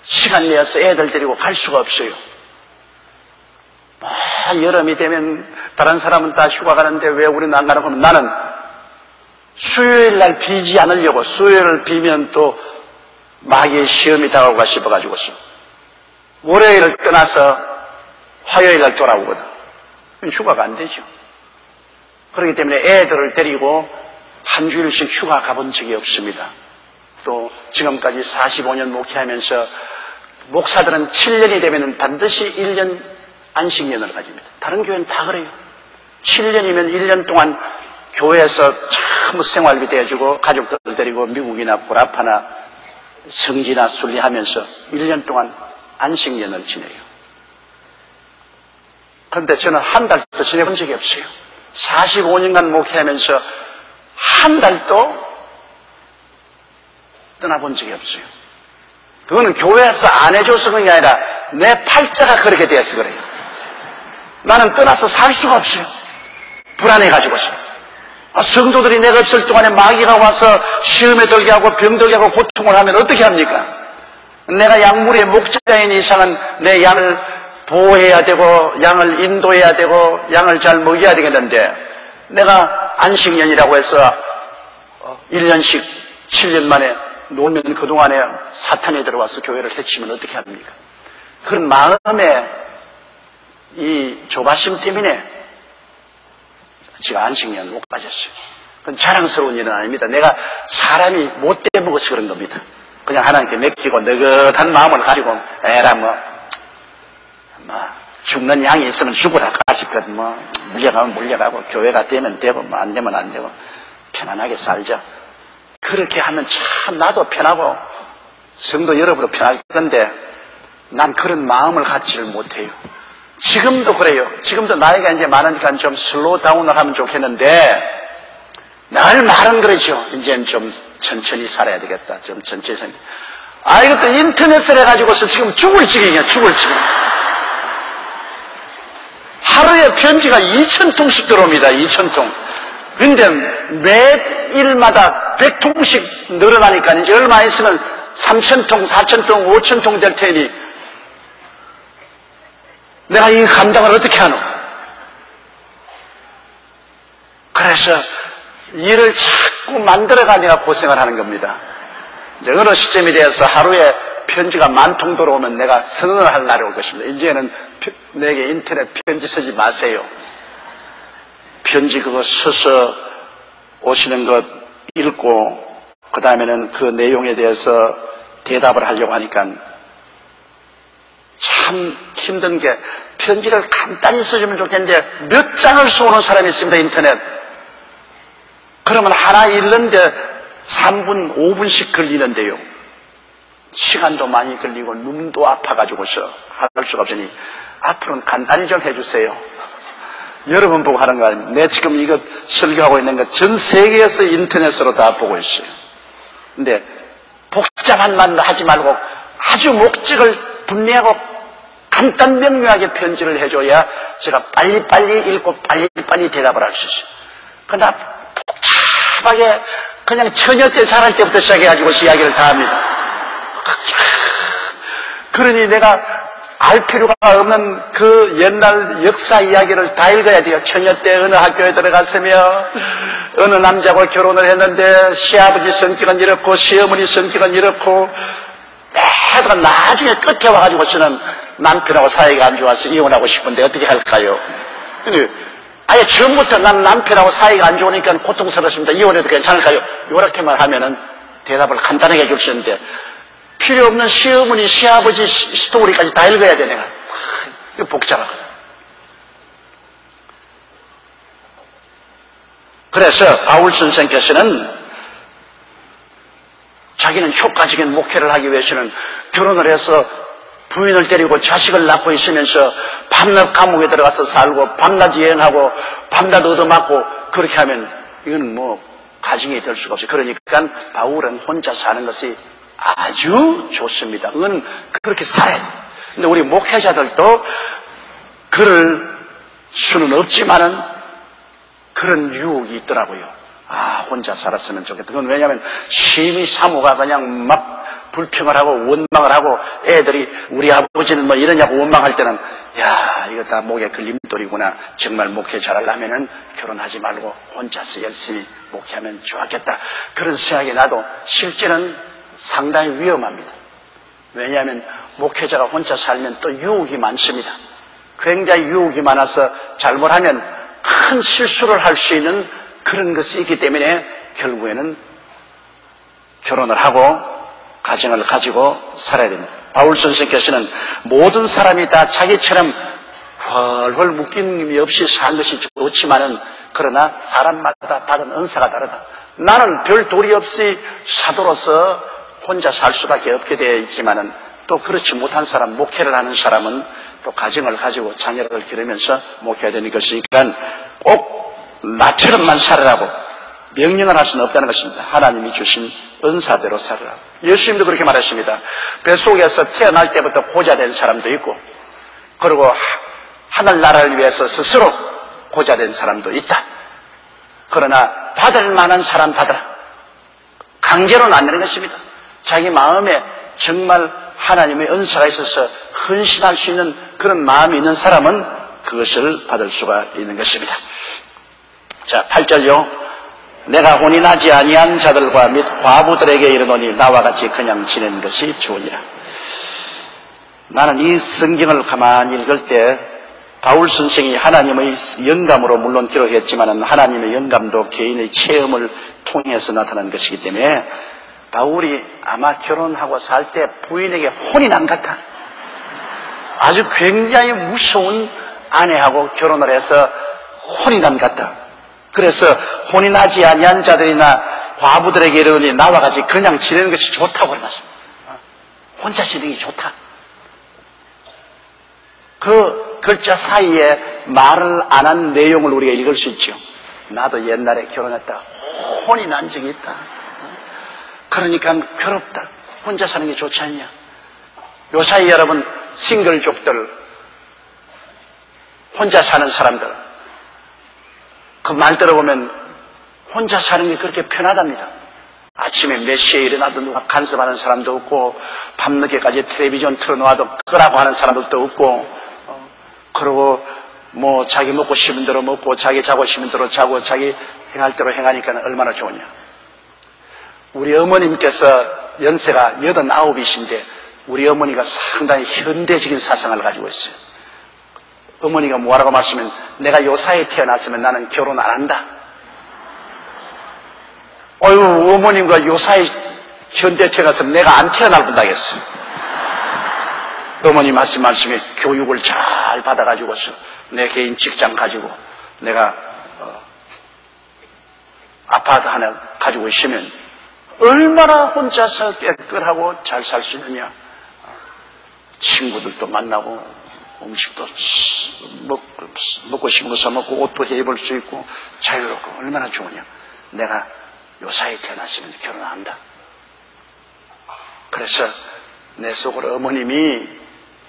[SPEAKER 1] 시간 내어서 애들 데리고 갈 수가 없어요. 여름이 되면 다른 사람은 다 휴가 가는데 왜 우리는 안 가는 거면, 나는 수요일 날 비지 않으려고, 수요일을 비면 또 마귀의 시험이 다가오고 싶어가지고서 월요일을 떠나서 화요일 날 돌아오거든. 휴가가 안 되죠. 그렇기 때문에 애들을 데리고 한 주일씩 휴가 가본 적이 없습니다. 또 지금까지 45년 목회하면서 목사들은 7년이 되면 반드시 1년 안식년을 가집니다. 다른 교회는 다 그래요. 7년이면 1년 동안 교회에서 참 생활비 대주고 가족들 데리고 미국이나 보라파나 성지나 순리하면서 1년 동안 안식년을 지내요. 그런데 저는 한 달도 지내본 적이 없어요. 45년간 목회하면서 한 달도 떠나본 적이 없어요. 그거는 교회에서 안 해줘서 그런 게 아니라 내 팔자가 그렇게 되어서 그래요. 나는 떠나서 살 수가 없어요. 불안해가지고서. 성도들이 내가 없을 동안에 마귀가 와서 시험에 들게 하고 병들게 하고 고통을 하면 어떻게 합니까? 내가 약물의 목자인 이상은 내 양을 보호해야 되고 양을 인도해야 되고 양을 잘 먹여야 되겠는데, 내가 안식년이라고 해서 1년씩 7년 만에 놀면 그동안에 사탄이 들어와서 교회를 해치면 어떻게 합니까? 그런 마음에 이 조바심 때문에 제가 안식년 못 가졌어요. 그건 자랑스러운 일은 아닙니다. 내가 사람이 못돼 먹어서 그런 겁니다. 그냥 하나님께 맡기고 느긋한 마음을 가지고 에라 죽는 양이 있으면 죽으라 가지껏 물려가면 물려가고 교회가 되면 되고 안 되면 안 되고 편안하게 살자. 그렇게 하면 참 나도 편하고 성도 여러분도 편할 건데 난 그런 마음을 갖지를 못해요. 지금도 그래요. 지금도 나이가 이제 많으니까 좀 슬로우 다운을 하면 좋겠는데 늘 말은 그러죠. 이제는 좀 천천히 살아야 되겠다. 좀 천천히 살아야 되겠다. 이것도 인터넷을 해가지고서 지금 죽을 지경이야. 죽을 지경. 하루에 편지가 2,000통씩 들어옵니다. 2,000통. 근데 매일마다 100통씩 늘어나니까 이제 얼마 있으면 3,000통, 4,000통, 5,000통 될 테니 내가 이 감당을 어떻게 하노? 그래서 일을 자꾸 만들어가니까 고생을 하는 겁니다. 이제 어느 시점에 대해서 하루에 편지가 10,000통 들어오면 내가 선언을 할 날이 올 것입니다. 이제는 내게 인터넷 편지 쓰지 마세요. 편지 그거 써서 오시는 것 읽고 그 다음에는 그 내용에 대해서 대답을 하려고 하니까 참 힘든 게 편지를 간단히 써주면 좋겠는데 몇 장을 써오는 사람이 있습니다. 인터넷. 그러면 하나 읽는데 3분, 5분씩 걸리는데요. 시간도 많이 걸리고 눈도 아파가지고서 할 수가 없으니 앞으로는 간단히 좀 해주세요. 여러분 보고 하는 거 아닙니까? 내 지금 이거 설교하고 있는 거 전 세계에서 인터넷으로 다 보고 있어요. 근데 복잡한 말로 하지 말고 아주 목적을 분명하고 간단 명료하게 편지를 해줘야 제가 빨리빨리 읽고 빨리빨리 대답을 할 수 있어요. 그러나 복잡하게 그냥 처녀 때 자랄 때부터 시작해가지고 이야기를 다 합니다. 그러니 내가 알 필요가 없는 그 옛날 역사 이야기를 다 읽어야 돼요. 처녀 때 어느 학교에 들어갔으며 어느 남자하고 결혼을 했는데 시아버지 성격은 이렇고 시어머니 성격은 이렇고 내가 나중에 끝에 와가지고서는 남편하고 사이가 안 좋아서 이혼하고 싶은데 어떻게 할까요? 근데 아예 처음부터 난 남편하고 사이가 안 좋으니까 고통스럽습니다. 이혼해도 괜찮을까요? 요렇게만 하면은 대답을 간단하게 해줄 수 있는데 필요 없는 시어머니, 시아버지 스토리까지 다 읽어야 돼, 내가. 이거 복잡하거든. 그래서 바울 선생께서는 자기는 효과적인 목회를 하기 위해서는 결혼을 해서 부인을 데리고 자식을 낳고 있으면서 밤낮 감옥에 들어가서 살고 밤낮 여행하고 밤낮 얻어맞고 그렇게 하면 이건 가정이 될 수가 없어요. 그러니까 바울은 혼자 사는 것이 아주 좋습니다. 그건 그렇게 살아야 돼요. 근데 우리 목회자들도 그럴 수는 없지만은 그런 유혹이 있더라고요. 혼자 살았으면 좋겠다. 그건 왜냐하면 심히 사모가 그냥 막 불평을 하고 원망을 하고 애들이 우리 아버지는 이러냐고 원망할 때는 이거 다 목에 걸림돌이구나. 정말 목회 잘하려면은 결혼하지 말고 혼자서 열심히 목회하면 좋았겠다. 그런 생각이 나도 실제는 상당히 위험합니다. 왜냐하면 목회자가 혼자 살면 또 유혹이 많습니다. 굉장히 유혹이 많아서 잘못하면 큰 실수를 할 수 있는 그런 것이 있기 때문에 결국에는 결혼을 하고 가정을 가지고 살아야 됩니다. 바울 선생께서는 모든 사람이 다 자기처럼 훨훨 묶임이 없이 사는 것이 좋지만은 그러나 사람마다 받은 은사가 다르다. 나는 별 도리 없이 사도로서 혼자 살 수밖에 없게 되어 있지만은 또 그렇지 못한 사람, 목회를 하는 사람은 또 가정을 가지고 자녀를 기르면서 목회해야 되는 것이니까 꼭 나처럼만 살으라고 명령을 할 수는 없다는 것입니다. 하나님이 주신 은사대로 살으라고. 예수님도 그렇게 말했습니다. 뱃속에서 태어날 때부터 고자된 사람도 있고 그리고 하늘나라를 위해서 스스로 고자된 사람도 있다. 그러나 받을 만한 사람 받으라. 강제로는 안 되는 것입니다. 자기 마음에 정말 하나님의 은사가 있어서 헌신할 수 있는 그런 마음이 있는 사람은 그것을 받을 수가 있는 것입니다. 자, 8절요. 내가 혼이 나지 아니한 자들과 및 과부들에게 이르노니 나와 같이 그냥 지내는 것이 좋으니라. 나는 이 성경을 가만히 읽을 때 바울 선생이 하나님의 영감으로 물론 기록했지만 하나님의 영감도 개인의 체험을 통해서 나타난 것이기 때문에 바울이 아마 결혼하고 살 때 부인에게 혼이 난 것 같아. 아주 굉장히 무서운 아내하고 결혼을 해서 혼이 난 것 같다. 그래서 혼이 나지 아니한 자들이나 과부들에게 이르노니 나와 같이 그냥 지내는 것이 좋다고 그랬습니다. 혼자 지내는 게 좋다. 그 글자 사이에 말을 안 한 내용을 우리가 읽을 수 있죠. 나도 옛날에 결혼했다. 혼이 난 적이 있다. 그러니까 괴롭다. 혼자 사는 게 좋지 않냐. 요사이 여러분 싱글족들, 혼자 사는 사람들, 그 말 들어보면 혼자 사는 게 그렇게 편하답니다. 아침에 몇 시에 일어나도 누가 간섭하는 사람도 없고, 밤늦게까지 텔레비전 틀어놓아도 끄라고 하는 사람들도 없고, 그러고 뭐 자기 먹고 싶은 대로 먹고, 자기 자고 싶은 대로 자고, 자기 행할 대로 행하니까 얼마나 좋으냐. 우리 어머님께서 연세가 89이신데 우리 어머니가 상당히 현대적인 사상을 가지고 있어요. 어머니가 뭐라고 말씀하면, 내가 요사이에 태어났으면 나는 결혼 안 한다. 어휴, 어머님과 요사이 현대 태어났으면 내가 안 태어날 뻔하겠어요. 어머니 말씀에 교육을 잘 받아가지고서 내 개인 직장 가지고 내가 아파트 하나 가지고 있으면 얼마나 혼자서 깨끗하고 잘 살 수 있느냐. 친구들도 만나고 음식도 먹고 싶은 거 사먹고 옷도 입을 수 있고 자유롭고 얼마나 좋으냐. 내가 요사이에 태어났으면 결혼한다. 그래서 내 속으로 어머님이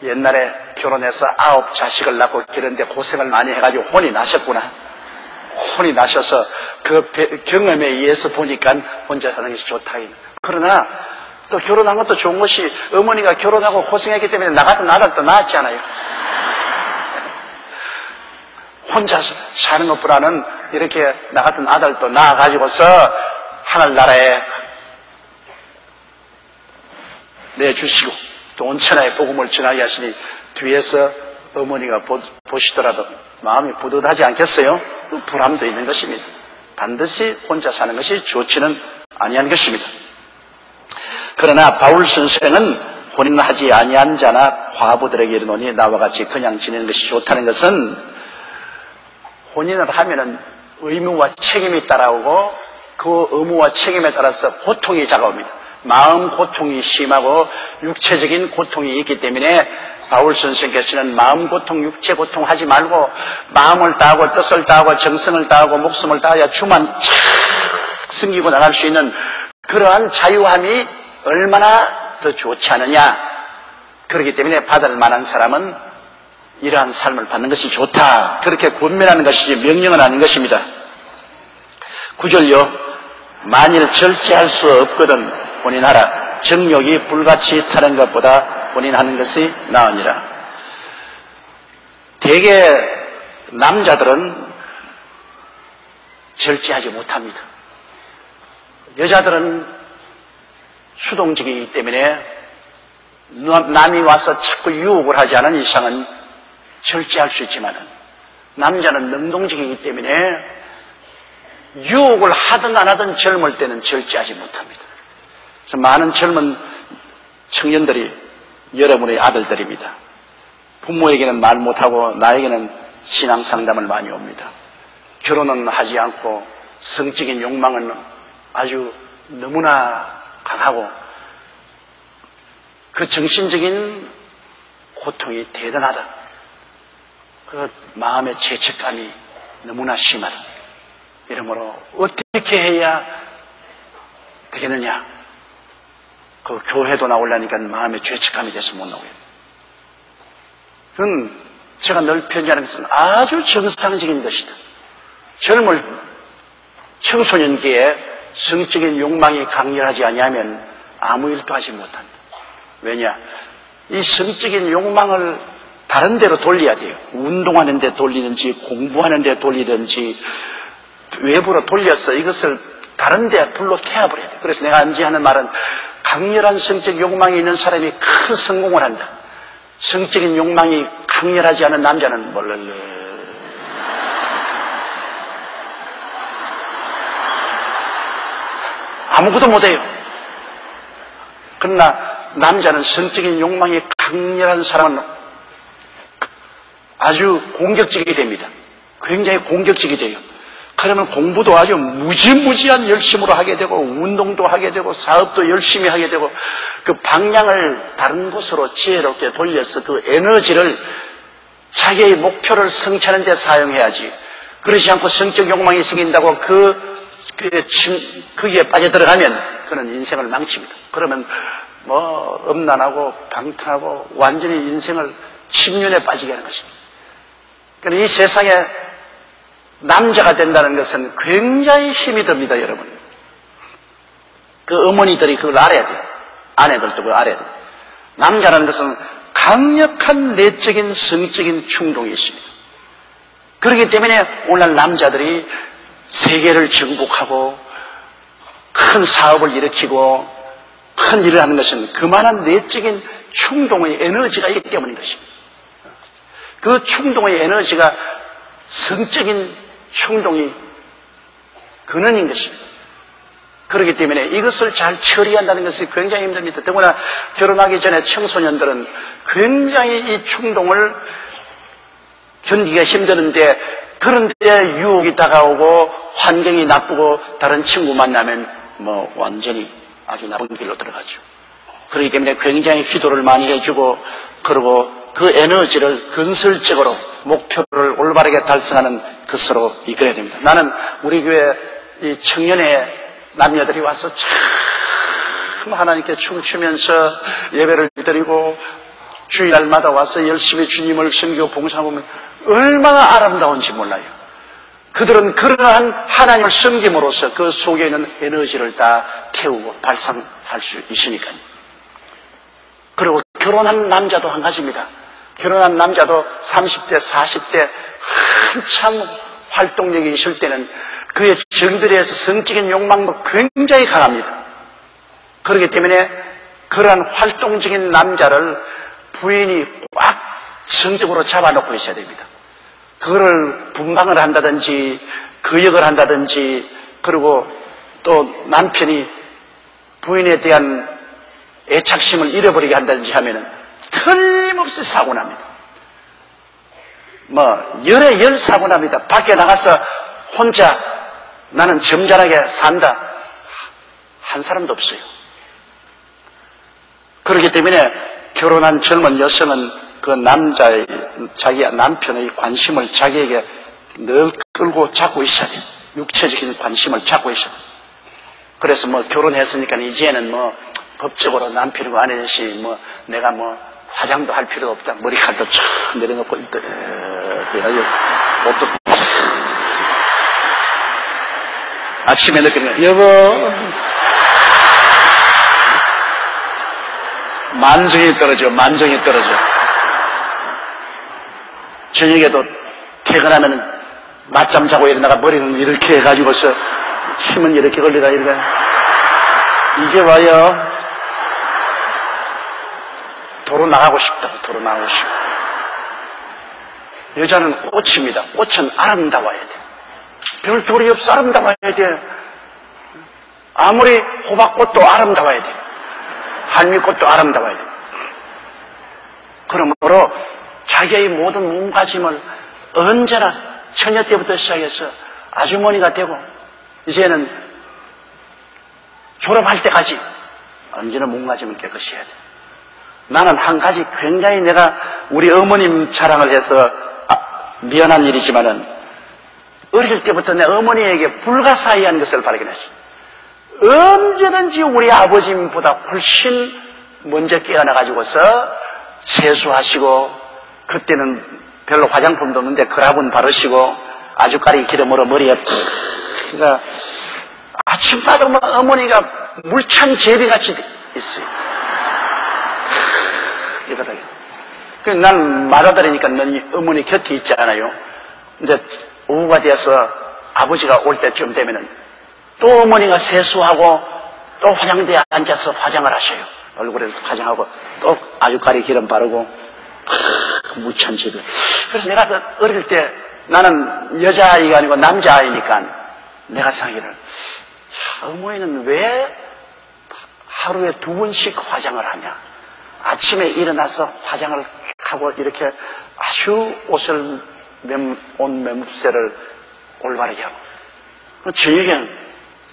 [SPEAKER 1] 옛날에 결혼해서 9 자식을 낳고 그런데 고생을 많이 해가지고 혼이 나셨구나. 혼이 나셔서 그 경험에 의해서 보니까 혼자 사는 것이 좋다. 그러나 또 결혼한 것도 좋은 것이 어머니가 결혼하고 고생했기 때문에 나 같은 아들도 낳았지 않아요. 혼자 사는 것보다는 이렇게 나 같은 아들도 낳아가지고서 하늘나라에 내주시고 또 온천하에 복음을 전하게 하시니 뒤에서 어머니가 보시더라도 마음이 뿌듯하지 않겠어요? 보람도 있는 것입니다. 반드시 혼자 사는 것이 좋지는 아니한 것입니다. 그러나 바울 선생은 혼인하지 아니한 자나 과부들에게 이르노니 나와 같이 그냥 지내는 것이 좋다는 것은, 혼인을 하면은 의무와 책임이 따라오고 그 의무와 책임에 따라서 고통이 다가옵니다. 마음 고통이 심하고 육체적인 고통이 있기 때문에 바울 선생께서는 마음 고통, 육체 고통 하지 말고 마음을 다하고 뜻을 다하고 정성을 다하고 목숨을 다해야 주만 착 숨기고 나갈 수 있는 그러한 자유함이 얼마나 더 좋지 않느냐. 그렇기 때문에 받을 만한 사람은 이러한 삶을 받는 것이 좋다. 그렇게 권면하는 것이지 명령은 아닌 것입니다. 9절요. 만일 절제할 수 없거든 혼인하라. 정욕이 불같이 타는 것보다 혼인하는 것이 나으니라. 대개 남자들은 절제하지 못합니다. 여자들은 수동적이기 때문에 남이 와서 자꾸 유혹을 하지 않은 이상은 절제할 수 있지만 남자는 능동적이기 때문에 유혹을 하든 안 하든 젊을 때는 절제하지 못합니다. 그래서 많은 젊은 청년들이 여러분의 아들들입니다. 부모에게는 말 못하고 나에게는 신앙 상담을 많이 옵니다. 결혼은 하지 않고 성적인 욕망은 아주 너무나 강하고 그 정신적인 고통이 대단하다. 그 마음의 죄책감이 너무나 심하다. 이러므로 어떻게 해야 되겠느냐. 그 교회도 나오려니까 마음의 죄책감이 돼서 못 나오겠다. 그건 제가 늘 편지하는 것은 아주 정상적인 것이다. 젊을 청소년기에 성적인 욕망이 강렬하지 아니하면 아무 일도 하지 못한다. 왜냐? 이 성적인 욕망을 다른 데로 돌려야 돼요. 운동하는 데 돌리든지 공부하는 데 돌리든지 외부로 돌려서 이것을 다른 데 불로 태워버려야 돼요. 그래서 내가 언제 하는 말은 강렬한 성적 욕망이 있는 사람이 큰 성공을 한다. 성적인 욕망이 강렬하지 않은 남자는 몰랄래. 아무것도 못해요. 그러나 남자는 성적인 욕망이 강렬한 사람은 아주 공격적이 됩니다. 굉장히 공격적이 돼요. 그러면 공부도 아주 무지무지한 열심으로 하게 되고 운동도 하게 되고 사업도 열심히 하게 되고 그 방향을 다른 곳으로 지혜롭게 돌려서 그 에너지를 자기의 목표를 성취하는 데 사용해야지. 그러지 않고 성적 욕망이 생긴다고 거기에 빠져들어가면 그는 인생을 망칩니다. 그러면 음란하고 방탕하고 완전히 인생을 침륜에 빠지게 하는 것입니다. 그러니까 이 세상에 남자가 된다는 것은 굉장히 힘이 듭니다, 여러분. 그 어머니들이 그걸 알아야 돼요. 아내들도 그걸 알아야 돼요. 남자라는 것은 강력한 내적인 성적인 충동이 있습니다. 그렇기 때문에 오늘날 남자들이 세계를 정복하고 큰 사업을 일으키고 큰 일을 하는 것은 그만한 내적인 충동의 에너지가 있기 때문인 것입니다. 그 충동의 에너지가 성적인 충동이 근원인 것입니다. 그렇기 때문에 이것을 잘 처리한다는 것이 굉장히 힘듭니다. 더구나 결혼하기 전에 청소년들은 굉장히 이 충동을 견디기가 힘드는데 그런데 유혹이 다가오고 환경이 나쁘고 다른 친구 만나면 완전히 아주 나쁜 길로 들어가죠. 그렇기 때문에 굉장히 기도를 많이 해주고 그리고 그 에너지를 건설적으로 목표를 올바르게 달성하는 것으로 이끌어야 됩니다. 나는 우리 교회 이 청년의 남녀들이 와서 참 하나님께 춤추면서 예배를 드리고 주일날마다 와서 열심히 주님을 섬기고 봉사하면 얼마나 아름다운지 몰라요. 그들은 그러한 하나님을 섬김으로써 그 속에 있는 에너지를 다 태우고 발산할 수 있으니까요. 그리고 결혼한 남자도 한 가지입니다. 결혼한 남자도 30대, 40대 한참 활동력이 있을 때는 그의 정들에서 성적인 욕망도 굉장히 강합니다. 그렇기 때문에 그러한 활동적인 남자를 부인이 꽉 성적으로 잡아놓고 있어야 됩니다. 그거를 분방을 한다든지 거역을 한다든지 그리고 또 남편이 부인에 대한 애착심을 잃어버리게 한다든지 하면은 틀림없이 사고 납니다. 열에 열 사고 납니다. 밖에 나가서 혼자 나는 점잖하게 산다 한 사람도 없어요. 그렇기 때문에 결혼한 젊은 여성은 그 남자의 자기 남편의 관심을 자기에게 늘 끌고 잡고 있어야 돼요. 육체적인 관심을 잡고 있어야 돼요. 그래서 결혼했으니까 이제는 법적으로 남편이고 아내듯이 내가 화장도 할 필요 없다. 머리칼도 촥 내려놓고 그래가지고 옷도 아침에 느끼는 여보 만성이 떨어져. 저녁에도 퇴근하면 낮잠 자고 일어나가 머리는 이렇게 해가지고서 힘은 이렇게 걸리다 이제 와요. 도로 나가고 싶다. 여자는 꽃입니다. 꽃은 아름다워야 돼. 별 돌이 없어 아름다워야 돼. 아무리 호박꽃도 아름다워야 돼. 할미꽃도 아름다워야 돼. 그러므로 자기의 모든 몸가짐을 언제나 처녀 때부터 시작해서 아주머니가 되고 이제는 졸업할 때까지 언제나 몸가짐을 깨끗이 해야 돼. 나는 한 가지 굉장히 내가 우리 어머님 자랑을 해서 미안한 일이지만은 어릴 때부터 내 어머니에게 불가사의한 것을 발견했어요. 언제든지 우리 아버지보다 훨씬 먼저 깨어나가지고서 세수하시고 그때는 별로 화장품도 없는데 그라분 바르시고 아주까리 기름으로 머리에 그러니까 아침마다 어머니가 물찬 제비같이 있어요. 이거다. 난 맞아들으니까 넌 어머니 곁에 있잖아요. 근데 오후가 돼서 아버지가 올 때쯤 되면은 또 어머니가 세수하고 또 화장대에 앉아서 화장을 하셔요. 얼굴에서 화장하고 또 아주까리 기름 바르고 그 무찬 집에. 그래서 내가 그 어릴 때 나는 여자아이가 아니고 남자아이니까 내가 생각하기를 어머니는 왜 하루에 2번씩 화장을 하냐. 아침에 일어나서 화장을 하고 이렇게 아주 옷을 옷 매듭새를 올바르게 하고 저녁엔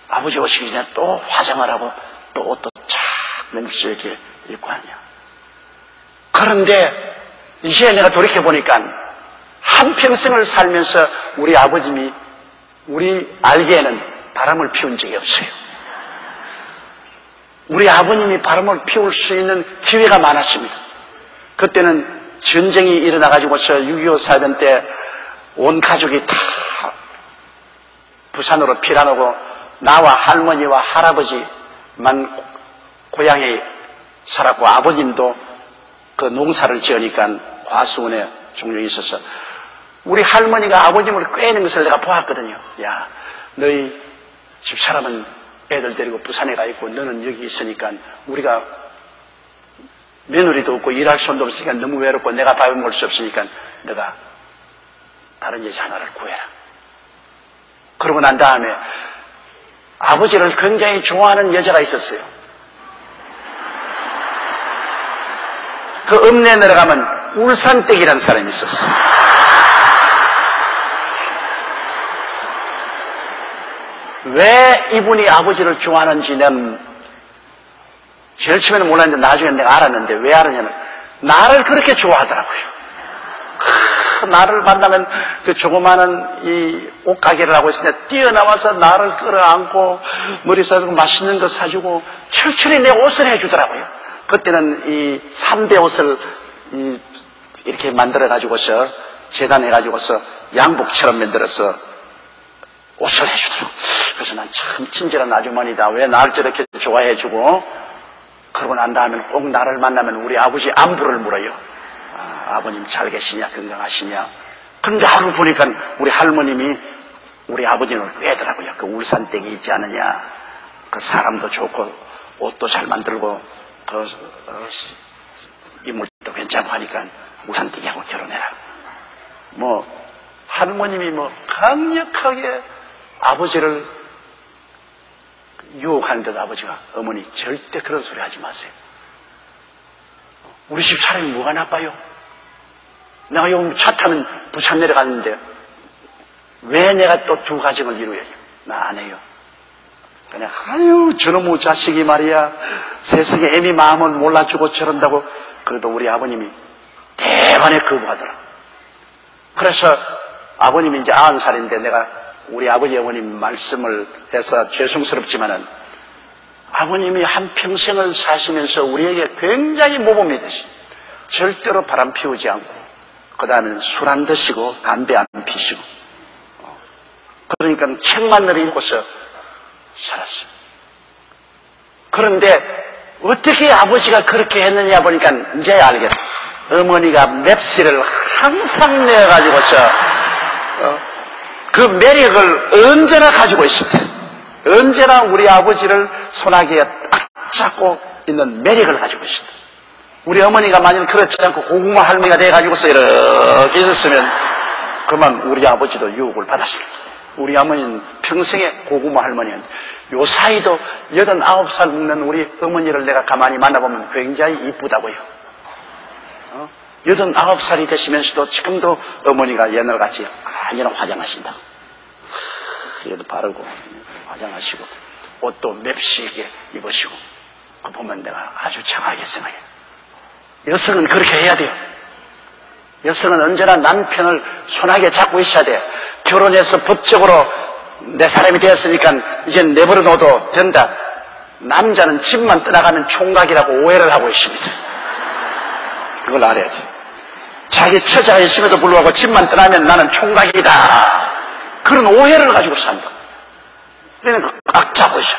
[SPEAKER 1] 아버지 오시기 전에 또 화장을 하고 또 옷도 착 매듭새 이렇게 입고 하냐. 그런데 이제 내가 돌이켜보니까 한평생을 살면서 우리 아버님이 우리 알기에는 바람을 피운 적이 없어요. 우리 아버님이 바람을 피울 수 있는 기회가 많았습니다. 그때는 전쟁이 일어나가지고서 6.25 사변 때 온 가족이 다 부산으로 피난오고 나와 할머니와 할아버지만 고향에 살았고 아버님도 그 농사를 지으니까 과수원에 종종 있어서 우리 할머니가 아버님을 꿰는 것을 내가 보았거든요. 야, 너희 집사람은 애들 데리고 부산에 가 있고 너는 여기 있으니까 우리가 며느리도 없고 일할 손도 없으니까 너무 외롭고 내가 밥을 먹을 수 없으니까 너가 다른 여자 하나를 구해라. 그러고 난 다음에 아버지를 굉장히 좋아하는 여자가 있었어요. 그 읍내에 내려가면 울산댁이라는 사람이 있었어요. 왜 이분이 아버지를 좋아하는지는 제일 처음에는 몰랐는데 나중에 내가 알았는데 왜 알았냐면 나를 그렇게 좋아하더라고요. 나를 만나면 그 조그마한 이 옷가게를 하고 있을 때 뛰어나와서 나를 끌어안고 머리 싸주고 맛있는 거 사주고 철철히 내 옷을 해주더라고요. 그때는 이 3대 옷을 이렇게 만들어가지고서 재단해가지고서 양복처럼 만들어서 옷을 해주더라고요. 그래서 난 참 친절한 아주머니다. 왜 나를 저렇게 좋아해주고 그러고 난 다음에 꼭 나를 만나면 우리 아버지 안부를 물어요. 아버님 잘 계시냐 건강하시냐. 그런데 하루 보니까 우리 할머님이 우리 아버님을 꿰더라고요. 그 울산댁이 있지 않느냐. 그 사람도 좋고 옷도 잘 만들고 그 인물도 괜찮고 하니까 울산댁하고 결혼해라. 뭐 할머님이 뭐 강력하게 아버지를 유혹하는데도 아버지가 어머니 절대 그런 소리 하지 마세요. 우리 집 사람이 뭐가 나빠요? 내가 요 차 타면 부산 내려갔는데 왜 내가 또 2 가정을 이루어요? 나 안 해요. 그냥 아유 저놈의 자식이 말이야 세상에 애미 마음을 몰라주고 저런다고. 그래도 우리 아버님이 대반에 거부하더라. 그래서 아버님이 이제 90살인데 내가 우리 아버지 어머님 말씀을 해서 죄송스럽지만은 아버님이 한평생을 사시면서 우리에게 굉장히 모범이 되시. 절대로 바람 피우지 않고 그 다음에는 술 안 드시고 담배 안 피시고 그러니까 책만 늘 읽고서 살았어요. 그런데 어떻게 아버지가 그렇게 했느냐 보니까 이제 알겠어. 어머니가 맵시를 항상 내어가지고서 그 매력을 언제나 가지고 있었대. 언제나 우리 아버지를 손아귀에 딱 잡고 있는 매력을 가지고 있었대. 우리 어머니가 만약 그렇지 않고 고구마 할머니가 돼가지고서 이렇게 있었으면 그만 우리 아버지도 유혹을 받았을 거예요. 우리 어머니는 평생에 고구마 할머니였는데 요 사이도 89살 먹는 우리 어머니를 내가 가만히 만나보면 굉장히 이쁘다고요. 89살이 되시면서도 지금도 어머니가 옛날같이 안전히 화장하신다. 그래도 바르고 화장하시고 옷도 맵시게 입으시고 그 보면 내가 아주 장하게 생각해요. 여성은 그렇게 해야 돼요. 여성은 언제나 남편을 손하게 잡고 있어야 돼요. 결혼해서 법적으로 내 사람이 되었으니까 이제 내버려 둬도 된다. 남자는 집만 떠나가면 총각이라고 오해를 하고 있습니다. 그걸 알아야 돼요. 자기 처자가 있음에도 불구하고 집만 떠나면 나는 총각이다. 그런 오해를 가지고 산다. 그러니까 꽉 잡고 있어요.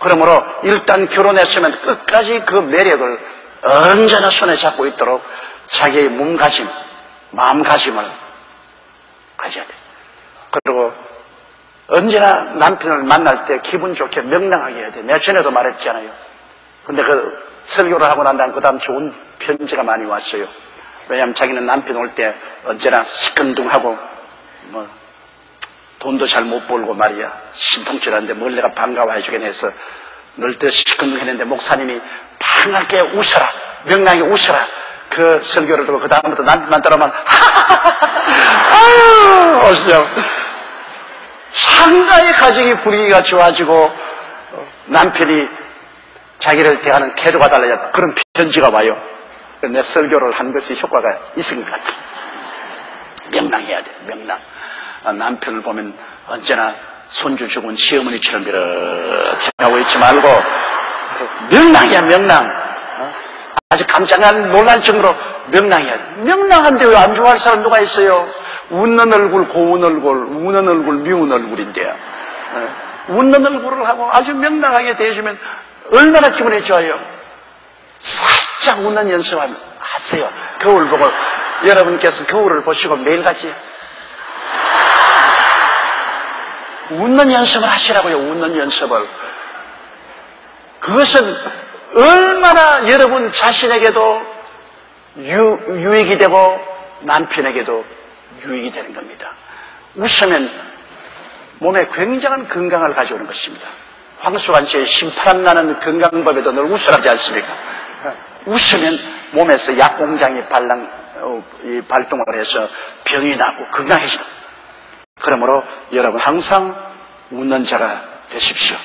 [SPEAKER 1] 그러므로 일단 결혼했으면 끝까지 그 매력을 언제나 손에 잡고 있도록 자기의 몸가짐, 마음가짐을 가져야 돼. 그리고 언제나 남편을 만날 때 기분 좋게 명랑하게 해야 돼. 내가 전에도 말했잖아요. 근데 그 설교를 하고 난 다음 그 다음 좋은 편지가 많이 왔어요. 왜냐하면 자기는 남편 올 때 언제나 시큰둥하고 돈도 잘 못 벌고 말이야. 신통질하는데 뭘 내가 반가워해 주겠네 해서 늘 때 시큰둥했는데 목사님이 반갑게 웃어라, 명랑하게 웃어라, 그 설교를 듣고 그 다음부터 남편만 따라오면 아유 어시죠. 상당히 가정이 분위기가 좋아지고 남편이 자기를 대하는 태도가 달라져. 그런 편지가 와요. 내 설교를 한 것이 효과가 있을 것 같아. 명랑해야 돼. 명랑. 남편을 보면 언제나 손주 죽은 시어머니처럼 이렇게 하고 있지 말고 명랑이야. 명랑. 아주 깜짝 놀랄 정도로 명랑해야 돼. 명랑한데 왜 안 좋아할 사람 누가 있어요? 웃는 얼굴, 고운 얼굴, 우는 얼굴, 미운 얼굴인데요. 웃는 얼굴을 하고 아주 명랑하게 대해주면 얼마나 기분이 좋아요. 살짝 웃는 연습하면 하세요. 거울 보고 여러분께서 거울을 보시고 매일같이 웃는 연습을 하시라고요. 웃는 연습을. 그것은 얼마나 여러분 자신에게도 유익이 되고 남편에게도 유익이 되는 겁니다. 웃으면 몸에 굉장한 건강을 가져오는 것입니다. 황수관 씨의 신바람 나는 건강법에도 늘 웃으라지 않습니까? 웃으면 몸에서 약공장이 발동을 해서 병이 나고 건강해집니다. 그러므로 여러분 항상 웃는 자가 되십시오.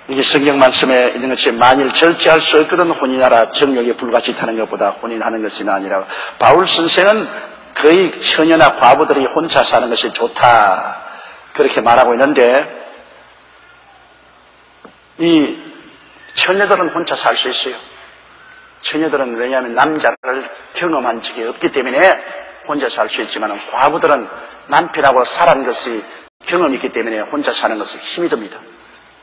[SPEAKER 1] 이게 성경 말씀에 있는 것이 만일 절제할 수 없거든 혼인하라. 정욕에 불같이 타는 것보다 혼인하는 것이 아니라. 바울 선생은 거의 처녀나 과부들이 혼자 사는 것이 좋다 그렇게 말하고 있는데, 이 처녀들은 혼자 살 수 있어요. 처녀들은 왜냐하면 남자를 경험한 적이 없기 때문에 혼자 살 수 있지만, 과부들은 남편하고 살은 것이 경험이 있기 때문에 혼자 사는 것은 힘이 듭니다.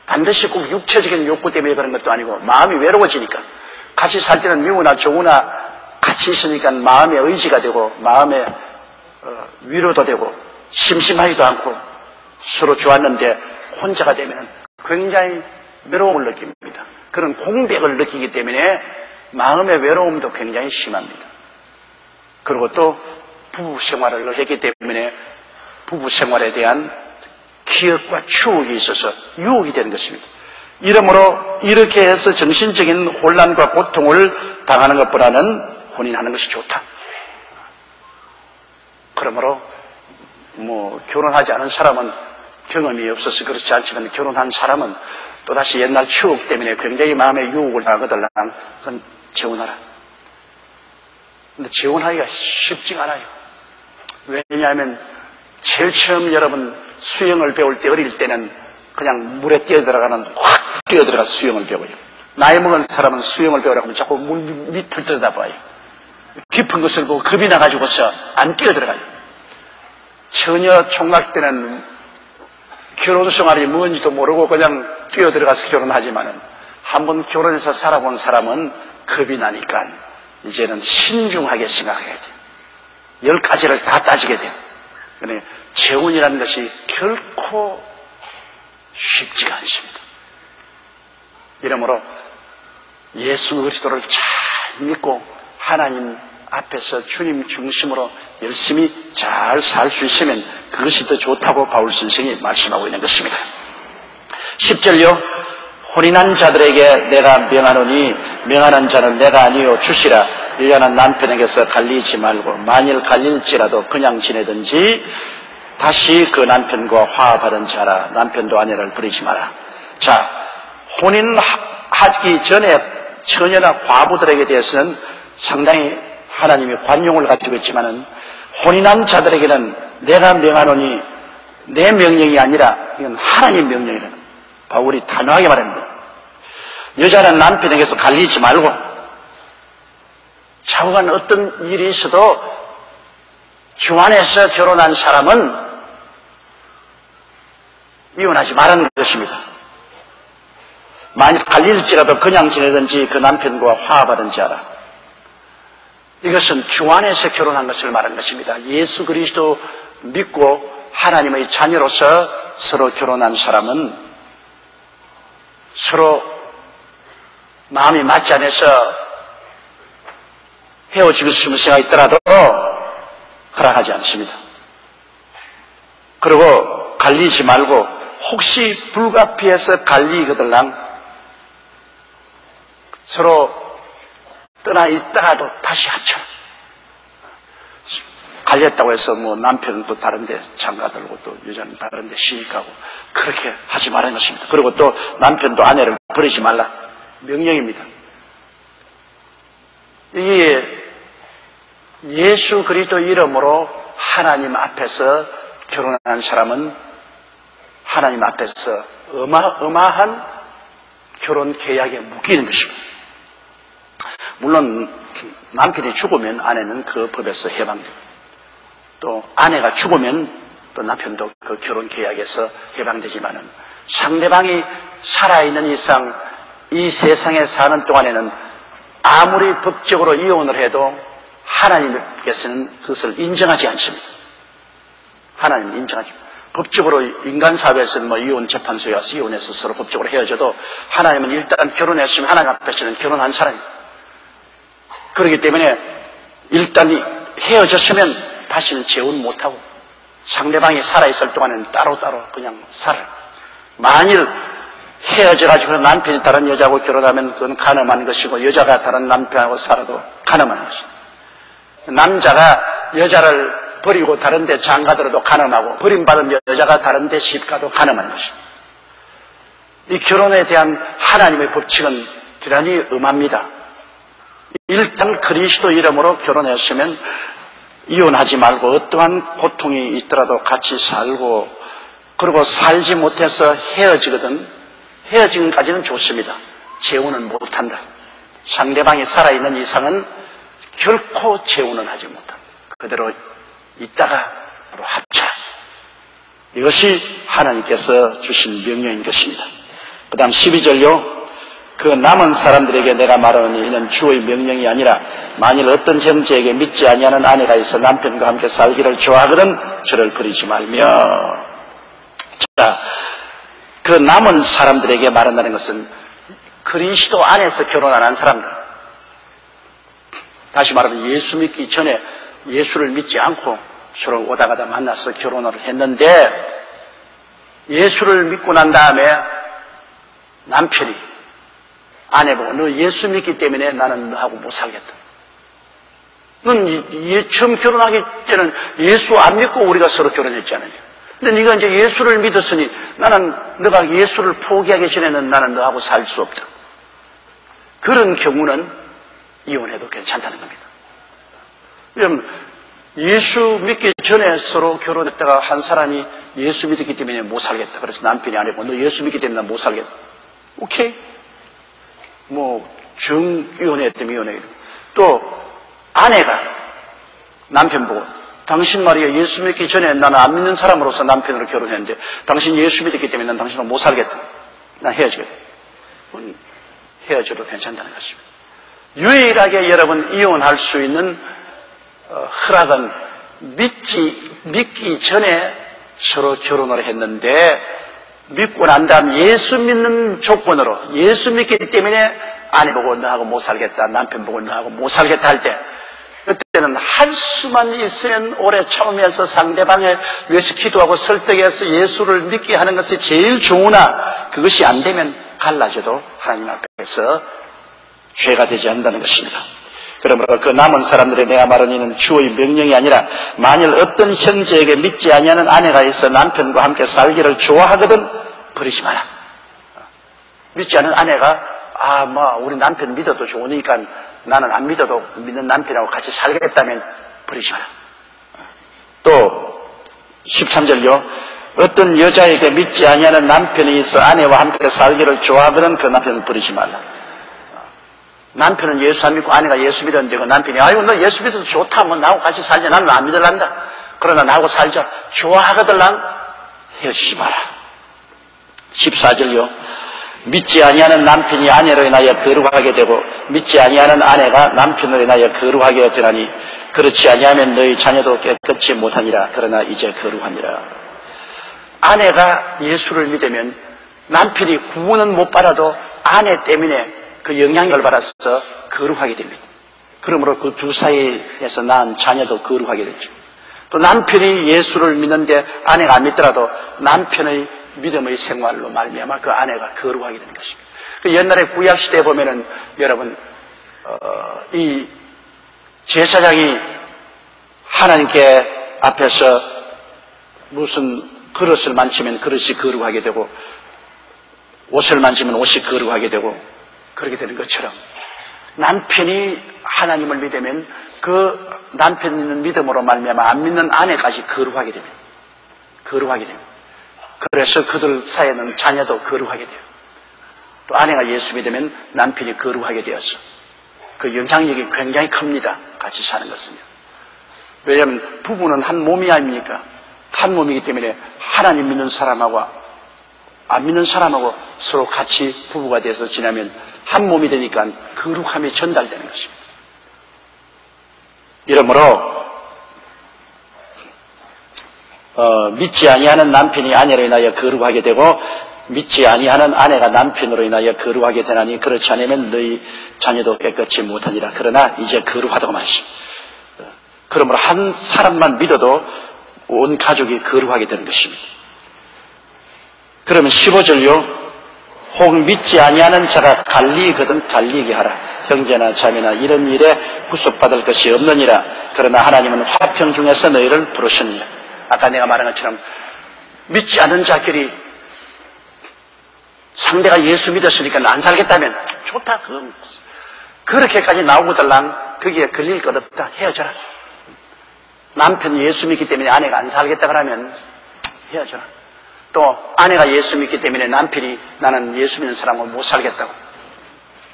[SPEAKER 1] 반드시 꼭 육체적인 욕구 때문에 그런 것도 아니고 마음이 외로워지니까. 같이 살 때는 미우나 좋으나 같이 있으니까 마음의 의지가 되고 마음의 위로도 되고 심심하지도 않고 서로 좋았는데, 혼자가 되면 굉장히 외로움을 느낍니다. 그런 공백을 느끼기 때문에 마음의 외로움도 굉장히 심합니다. 그리고 또 부부 생활을 했기 때문에 부부 생활에 대한 기억과 추억이 있어서 유혹이 되는 것입니다. 이러므로 이렇게 해서 정신적인 혼란과 고통을 당하는 것보다는 혼인하는 것이 좋다. 그러므로 결혼하지 않은 사람은 경험이 없어서 그렇지 않지만, 결혼한 사람은 또다시 옛날 추억 때문에 굉장히 마음의 유혹을 당하거든. 그건 재혼하라. 근데 재혼하기가 쉽지가 않아요. 왜냐하면 제일 처음 여러분 수영을 배울 때, 어릴 때는 그냥 물에 뛰어들어가는, 확 뛰어들어가 수영을 배워요. 나이 먹은 사람은 수영을 배우라고 하면 자꾸 물 밑을 들여다봐요. 깊은 것을 보고 겁이 나가지고서 안 뛰어들어가요. 처녀 총각 때는 결혼 생활이 뭔지도 모르고 그냥 뛰어들어가서 결혼하지만은, 한번 결혼해서 살아본 사람은 겁이 나니까 이제는 신중하게 생각해야 돼요. 10가지를 다 따지게 돼요. 그런데 재혼이라는 것이 결코 쉽지가 않습니다. 이러므로 예수 그리스도를 잘 믿고 하나님 앞에서 주님 중심으로 열심히 잘 살 수 있으면 그것이 더 좋다고 바울 선생이 말씀하고 있는 것입니다. 10절요. 혼인한 자들에게 내가 명하노니 명하는 자는 내가 아니요 주시라. 일하는 남편에게서 갈리지 말고, 만일 갈릴지라도 그냥 지내든지 다시 그 남편과 화합하던 자라. 남편도 아내를 버리지 마라. 자, 혼인하기 전에 처녀나 과부들에게 대해서는 상당히 하나님이 관용을 가지고 있지만은, 혼인한 자들에게는 내가 명하노니, 내 명령이 아니라 이건 하나님 명령이라는, 바울이 단호하게 말합니다. 여자는 남편에게서 갈리지 말고, 자고간 어떤 일이 있어도 주 안에서 결혼한 사람은 이혼하지 말라는 것입니다. 만일 갈릴지라도 그냥 지내든지 그 남편과 화합하든지 하라. 이것은 주 안에서 결혼한 것을 말하는 것입니다. 예수 그리스도 믿고 하나님의 자녀로서 서로 결혼한 사람은 서로 마음이 맞지 않아서 헤어지고 싶은 생각이 있더라도 허락하지 않습니다. 그리고 갈리지 말고 혹시 불가피해서 갈리거들랑 서로 떠나 있다가도 다시 합쳐. 갈렸다고 해서 뭐 남편은 또 다른데 장가들고 또 여자는 다른데 시집가고 그렇게 하지 말라는 것입니다. 그리고 또 남편도 아내를 버리지 말라. 명령입니다. 이게 예수 그리스도 이름으로 하나님 앞에서 결혼한 사람은 하나님 앞에서 어마어마한 결혼 계약에 묶이는 것입니다. 물론 남편이 죽으면 아내는 그 법에서 해방됩니다. 또 아내가 죽으면 또 남편도 그 결혼 계약에서 해방되지만은 상대방이 살아있는 이상 이 세상에 사는 동안에는 아무리 법적으로 이혼을 해도 하나님께서는 그것을 인정하지 않습니다. 하나님은 인정하지 않습니다. 법적으로 인간 사회에서는 뭐 이혼 재판소에 와서 이혼해서 서로 법적으로 헤어져도 하나님은 일단 결혼했으면 하나님 앞에서는 결혼한 사람입니다. 그렇기 때문에 일단 헤어졌으면 다시는 재혼 못하고 상대방이 살아있을 동안에는 따로따로 그냥 살아요. 만일 헤어져가지고 남편이 다른 여자하고 결혼하면 그건 간음한 것이고 여자가 다른 남편하고 살아도 간음한 것이고 남자가 여자를 버리고 다른 데 장가들어도 간음하고 버림받은 여자가 다른 데 시집가도 간음한 것이고 이 결혼에 대한 하나님의 법칙은 대단히 엄합니다. 일단 그리스도 이름으로 결혼했으면 이혼하지 말고 어떠한 고통이 있더라도 같이 살고 그리고 살지 못해서 헤어지거든 헤어지기까지는 좋습니다. 재혼은 못한다. 상대방이 살아있는 이상은 결코 재혼은 하지 못한다. 그대로 있다가 바로 합쳐. 이것이 하나님께서 주신 명령인 것입니다. 그 다음 12절요. 그 남은 사람들에게 내가 말하노니 이는 주의 명령이 아니라 만일 어떤 형제에게 믿지 아니하는 아내가 있어 남편과 함께 살기를 좋아하거든 저를 버리지 말며. 자, 그 남은 사람들에게 말한다는 것은 그리스도 안에서 결혼 안 한 사람들. 다시 말하면 예수 믿기 전에 예수를 믿지 않고 서로 오다 가다 만나서 결혼을 했는데 예수를 믿고 난 다음에 남편이 아내 보고 너 예수 믿기 때문에 나는 너하고 못 살겠다. 넌 처음 결혼하기 때는 예수 안 믿고 우리가 서로 결혼했잖아요. 근데 네가 이제 예수를 믿었으니 나는 너가 예수를 포기하기 전에는 나는 너하고 살 수 없다. 그런 경우는 이혼해도 괜찮다는 겁니다. 왜냐하면 예수 믿기 전에 서로 결혼했다가 한 사람이 예수 믿었기 때문에 못 살겠다. 그래서 남편이 아내고 너 예수 믿기 때문에 나 못 살겠다. 오케이. 뭐 정이혼했다면 이혼해. 또 아내가 남편 보고 당신 말이야 예수 믿기 전에 나는 안 믿는 사람으로서 남편으로 결혼했는데 당신 예수 믿었기 때문에 난 당신하고 못 살겠다. 난 헤어지겠다. 헤어져도 괜찮다는 것입니다. 유일하게 여러분 이혼할 수 있는 허락은 믿기 전에 서로 결혼을 했는데 믿고 난 다음 예수 믿는 조건으로 예수 믿기 때문에 아내 보고 너하고 못 살겠다 남편 보고 너하고 못 살겠다 할 때 그때는 할 수만 있으면 오래 참으면서 상대방을 위해서 기도하고 설득해서 예수를 믿게 하는 것이 제일 좋으나 그것이 안 되면 갈라져도 하나님 앞에서 죄가 되지 않는다는 것입니다. 그러므로 그 남은 사람들의 내가 말하는 이는 주의 명령이 아니라 만일 어떤 형제에게 믿지 아니하는 아내가 있어 남편과 함께 살기를 좋아하거든 버리지 마라. 믿지 않은 아내가 우리 남편 믿어도 좋으니까 나는 안 믿어도 믿는 남편하고 같이 살겠다면 버리지 마라. 또 13절요. 어떤 여자에게 믿지 아니하는 남편이 있어 아내와 함께 살기를 좋아하거든 그 남편을 버리지 말라. 남편은 예수 안 믿고 아내가 예수 믿었는데 그 남편이 너 예수 믿어도 좋다. 뭐 나하고 같이 살자. 나는 안 믿을란다. 그러나 나하고 살자. 좋아하거들랑 헤어지지 마라. 14절요. 믿지 아니하는 남편이 아내로 인하여 거룩하게 되고 믿지 아니하는 아내가 남편으로 인하여 거룩하게 되나니 그렇지 아니하면 너희 자녀도 깨끗이 못하니라. 그러나 이제 거룩하니라. 아내가 예수를 믿으면 남편이 구원은 못 받아도 아내 때문에 그 영향을 받아서 거룩하게 됩니다. 그러므로 그 두 사이에서 낳은 자녀도 거룩하게 되죠. 또 남편이 예수를 믿는데 아내가 안 믿더라도 남편의 믿음의 생활로 말미암아 그 아내가 거룩하게 되는 것입니다. 그 옛날에 구약시대에 보면은 여러분 이 제사장이 하나님께 앞에서 무슨 그릇을 만지면 그릇이 거룩하게 되고 옷을 만지면 옷이 거룩하게 되고 그렇게 되는 것처럼 남편이 하나님을 믿으면 그 남편 믿는 믿음으로 말미암아 안 믿는 아내까지 거룩하게 됩니다. 거룩하게 됩니다. 그래서 그들 사이에는 자녀도 거룩하게 돼요. 또 아내가 예수 믿으면 남편이 거룩하게 되어서 그 영향력이 굉장히 큽니다. 같이 사는 것은요. 왜냐하면 부부는 한 몸이 아닙니까? 한 몸이기 때문에 하나님 믿는 사람하고 안 믿는 사람하고 서로 같이 부부가 돼서 지나면 한 몸이 되니까 거룩함이 전달되는 것입니다. 이러므로 믿지 아니하는 남편이 아내로 인하여 거룩하게 되고 믿지 아니하는 아내가 남편으로 인하여 거룩하게 되나니 그렇지 않으면 너희 자녀도 깨끗이 못하니라. 그러나 이제 거룩하다고 말했습니다. 그러므로 한 사람만 믿어도 온 가족이 거룩하게 되는 것입니다. 그러면 15절요. 혹 믿지 아니하는 자가 갈리거든 갈리게 하라. 형제나 자매나 이런 일에 구속받을 것이 없느니라. 그러나 하나님은 화평 중에서 너희를 부르셨느니라. 아까 내가 말한 것처럼 믿지 않는 자끼리 상대가 예수 믿었으니까 안 살겠다면 좋다. 그렇게까지 나오고들랑 거기에 걸릴 것 없다. 헤어져라. 남편이 예수 믿기 때문에 아내가 안 살겠다 그러면 헤어져라. 또 아내가 예수 믿기 때문에 남편이 나는 예수 믿는 사람은 못 살겠다고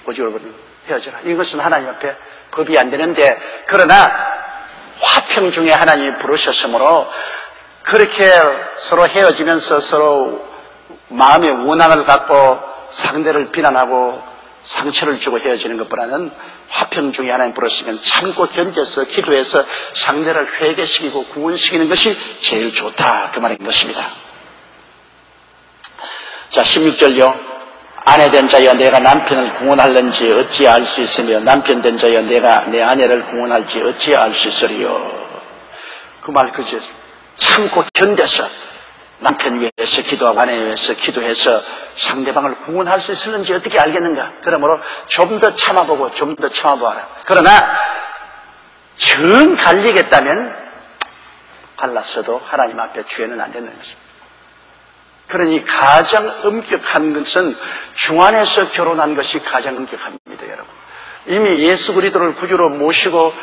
[SPEAKER 1] 고집을 헤어져라. 이것은 하나님 앞에 법이 안 되는데 그러나 화평 중에 하나님이 부르셨으므로 그렇게 서로 헤어지면서 서로 마음의 원한을 갖고 상대를 비난하고 상처를 주고 헤어지는 것보다는 화평 중에 하나님 부르시면 참고 견뎌서 기도해서 상대를 회개시키고 구원시키는 것이 제일 좋다. 그 말인 것입니다. 자, 16절요. 아내 된 자여 내가 남편을 구원할는지 어찌 알 수 있으며 남편 된 자여 내가 내 아내를 구원할지 어찌 알 수 있으리요. 그 말 그죠. 참고 견뎌서 남편 위해서 기도하고 아내 위해서 기도해서 상대방을 구원할 수 있을는지 어떻게 알겠는가. 그러므로 좀 더 참아보고 좀 더 참아보아라. 그러나 정 갈리겠다면 갈랐어도 하나님 앞에 죄는 안 된다는 것입니다. 그러니 가장 엄격한 것은 중안에서 결혼한 것이 가장 엄격합니다. 여러분. 이미 예수 그리스도를 구주로 모시고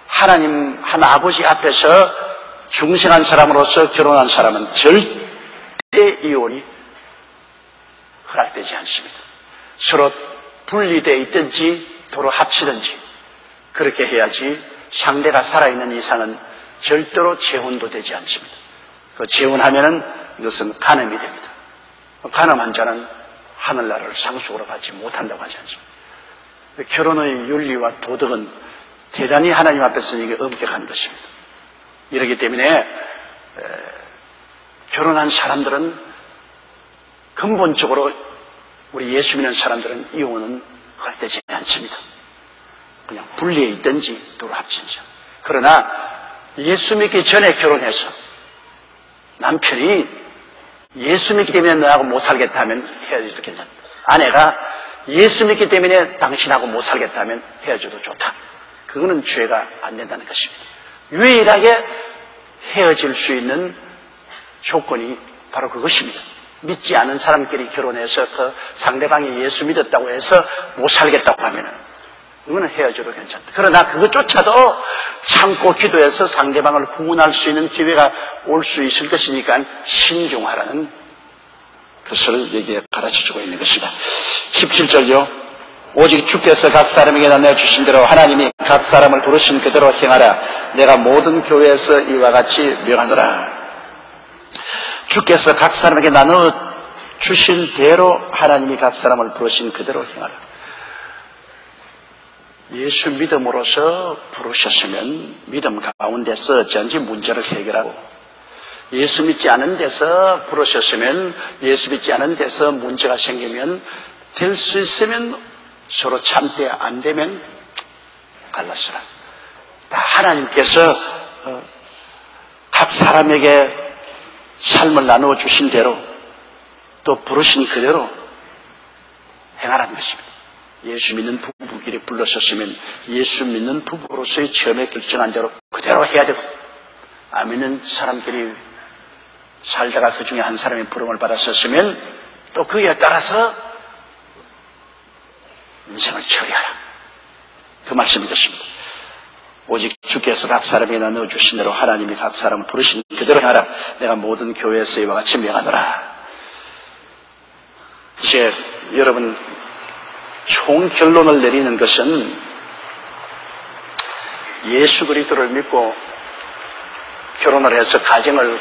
[SPEAKER 1] 하나님 한 아버지 앞에서 중생한 사람으로서 결혼한 사람은 절대 이혼이 허락되지 않습니다. 서로 분리되어 있든지 도로 합치든지 그렇게 해야지 상대가 살아있는 이상은 절대로 재혼도 되지 않습니다. 그 재혼하면은 이것은 간음이 됩니다. 간음한 자는 하늘나라를 상속으로 받지 못한다고 하지 않습니다. 결혼의 윤리와 도덕은 대단히 하나님 앞에서 이게 엄격한 것입니다. 이렇기 때문에 결혼한 사람들은 근본적으로 우리 예수 믿는 사람들은 이혼은 허락되지 않습니다. 그냥 분리해 있든지 도로 합친지. 그러나 예수 믿기 전에 결혼해서 남편이 예수 믿기 때문에 너하고 못 살겠다 하면 헤어져도 괜찮다. 아내가 예수 믿기 때문에 당신하고 못 살겠다 하면 헤어져도 좋다. 그거는 죄가 안 된다는 것입니다. 유일하게 헤어질 수 있는 조건이 바로 그것입니다. 믿지 않은 사람끼리 결혼해서 그 상대방이 예수 믿었다고 해서 못 살겠다고 하면 이거는 헤어져도 괜찮다. 그러나 그것조차도 참고 기도해서 상대방을 구원할 수 있는 기회가 올 수 있을 것이니까 신중하라는 것을 여기에 가르쳐주고 있는 것입니다. 17절요. 오직 주께서 각 사람에게 나눠주신 대로 하나님이 각 사람을 부르신 그대로 행하라. 내가 모든 교회에서 이와 같이 명하노라. 주께서 각 사람에게 나눠주신 대로 하나님이 각 사람을 부르신 그대로 행하라. 예수 믿음으로서 부르셨으면 믿음 가운데서 어쩐지 문제를 해결하고 예수 믿지 않은 데서 부르셨으면 예수 믿지 않은 데서 문제가 생기면 될 수 있으면 서로 참되 안 되면 갈라서라. 다 하나님께서 각 사람에게 삶을 나누어 주신 대로 또 부르신 그대로 행하라는 것입니다. 예수 믿는 부부끼리 불러섰으면 예수 믿는 부부로서의 처음에 결정한 대로 그대로 해야 되고, 안 믿는 사람끼리 살다가 그 중에 한 사람이 부름을 받았었으면 또 그에 따라서 인생을 처리하라. 그 말씀이 됐습니다. 오직 주께서 각 사람에게 넣어주신 대로 하나님이 각 사람을 부르신 그대로 행하라. 내가 모든 교회에서 이와 같이 명하노라. 이제 여러분, 총결론을 내리는 것은 예수 그리스도를 믿고 결혼을 해서 가정을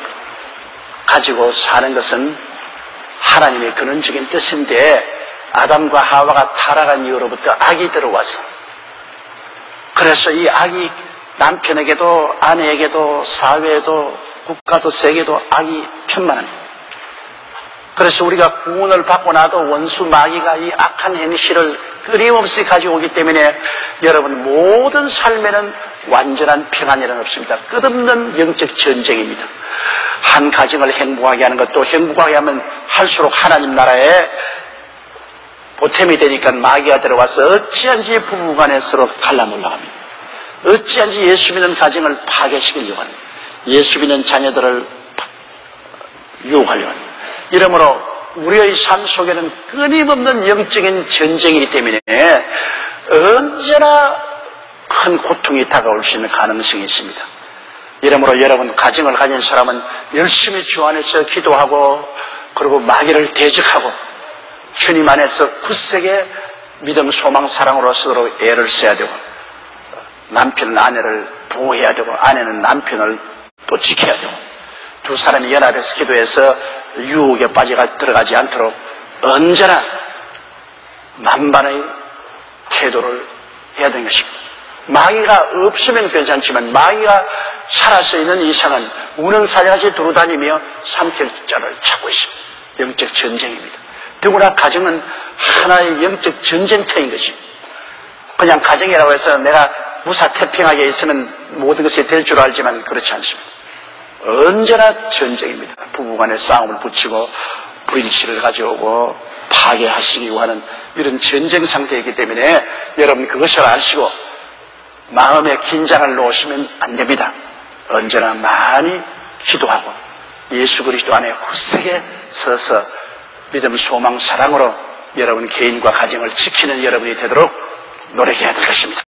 [SPEAKER 1] 가지고 사는 것은 하나님의 근원적인 뜻인데, 아담과 하와가 타락한 이후로부터 악이 들어와서, 그래서 이 악이 남편에게도 아내에게도 사회에도 국가도 세계도 악이 편만합니다. 그래서 우리가 구원을 받고 나도 원수 마귀가 이 악한 행실을 끊임없이 가지고 오기 때문에 여러분, 모든 삶에는 완전한 평안이란 없습니다. 끝없는 영적 전쟁입니다. 한 가정을 행복하게 하는 것도 행복하게 하면 할수록 하나님 나라에 보탬이 되니까 마귀가 들어와서 어찌한지 부부간에 서로 갈라 올라갑니다. 어찌한지 예수 믿는 가정을 파괴시키려고 합니다. 예수 믿는 자녀들을 유혹하려고 합니다. 이러므로 우리의 삶 속에는 끊임없는 영적인 전쟁이기 때문에 언제나 큰 고통이 다가올 수 있는 가능성이 있습니다. 이러므로 여러분, 가정을 가진 사람은 열심히 주 안에서 기도하고, 그리고 마귀를 대적하고 주님 안에서 굳세게 믿음, 소망, 사랑으로 서로 애를 써야 되고, 남편은 아내를 보호해야 되고 아내는 남편을 또 지켜야 되고, 두 사람이 연합해서 기도해서 유혹에 들어가지 않도록 언제나 만반의 태도를 해야 되는 것입니다. 마귀가 없으면 괜찮지만 마귀가 살아서 있는 이상은 우는 사자같이 두루다니며 삼킬 자를 찾고 있습니다. 영적 전쟁입니다. 더구나 가정은 하나의 영적 전쟁터인 것입니다. 그냥 가정이라고 해서 내가 무사태평하게 있으면 모든 것이 될 줄 알지만 그렇지 않습니다. 언제나 전쟁입니다. 부부간에 싸움을 붙이고 불일치를 가져오고 파괴하시려고 하는 이런 전쟁 상태이기 때문에 여러분, 그것을 아시고 마음에 긴장을 놓으시면 안 됩니다. 언제나 많이 기도하고 예수 그리스도 안에 굳세게 서서 믿음, 소망, 사랑으로 여러분 개인과 가정을 지키는 여러분이 되도록 노력해야 될 것입니다.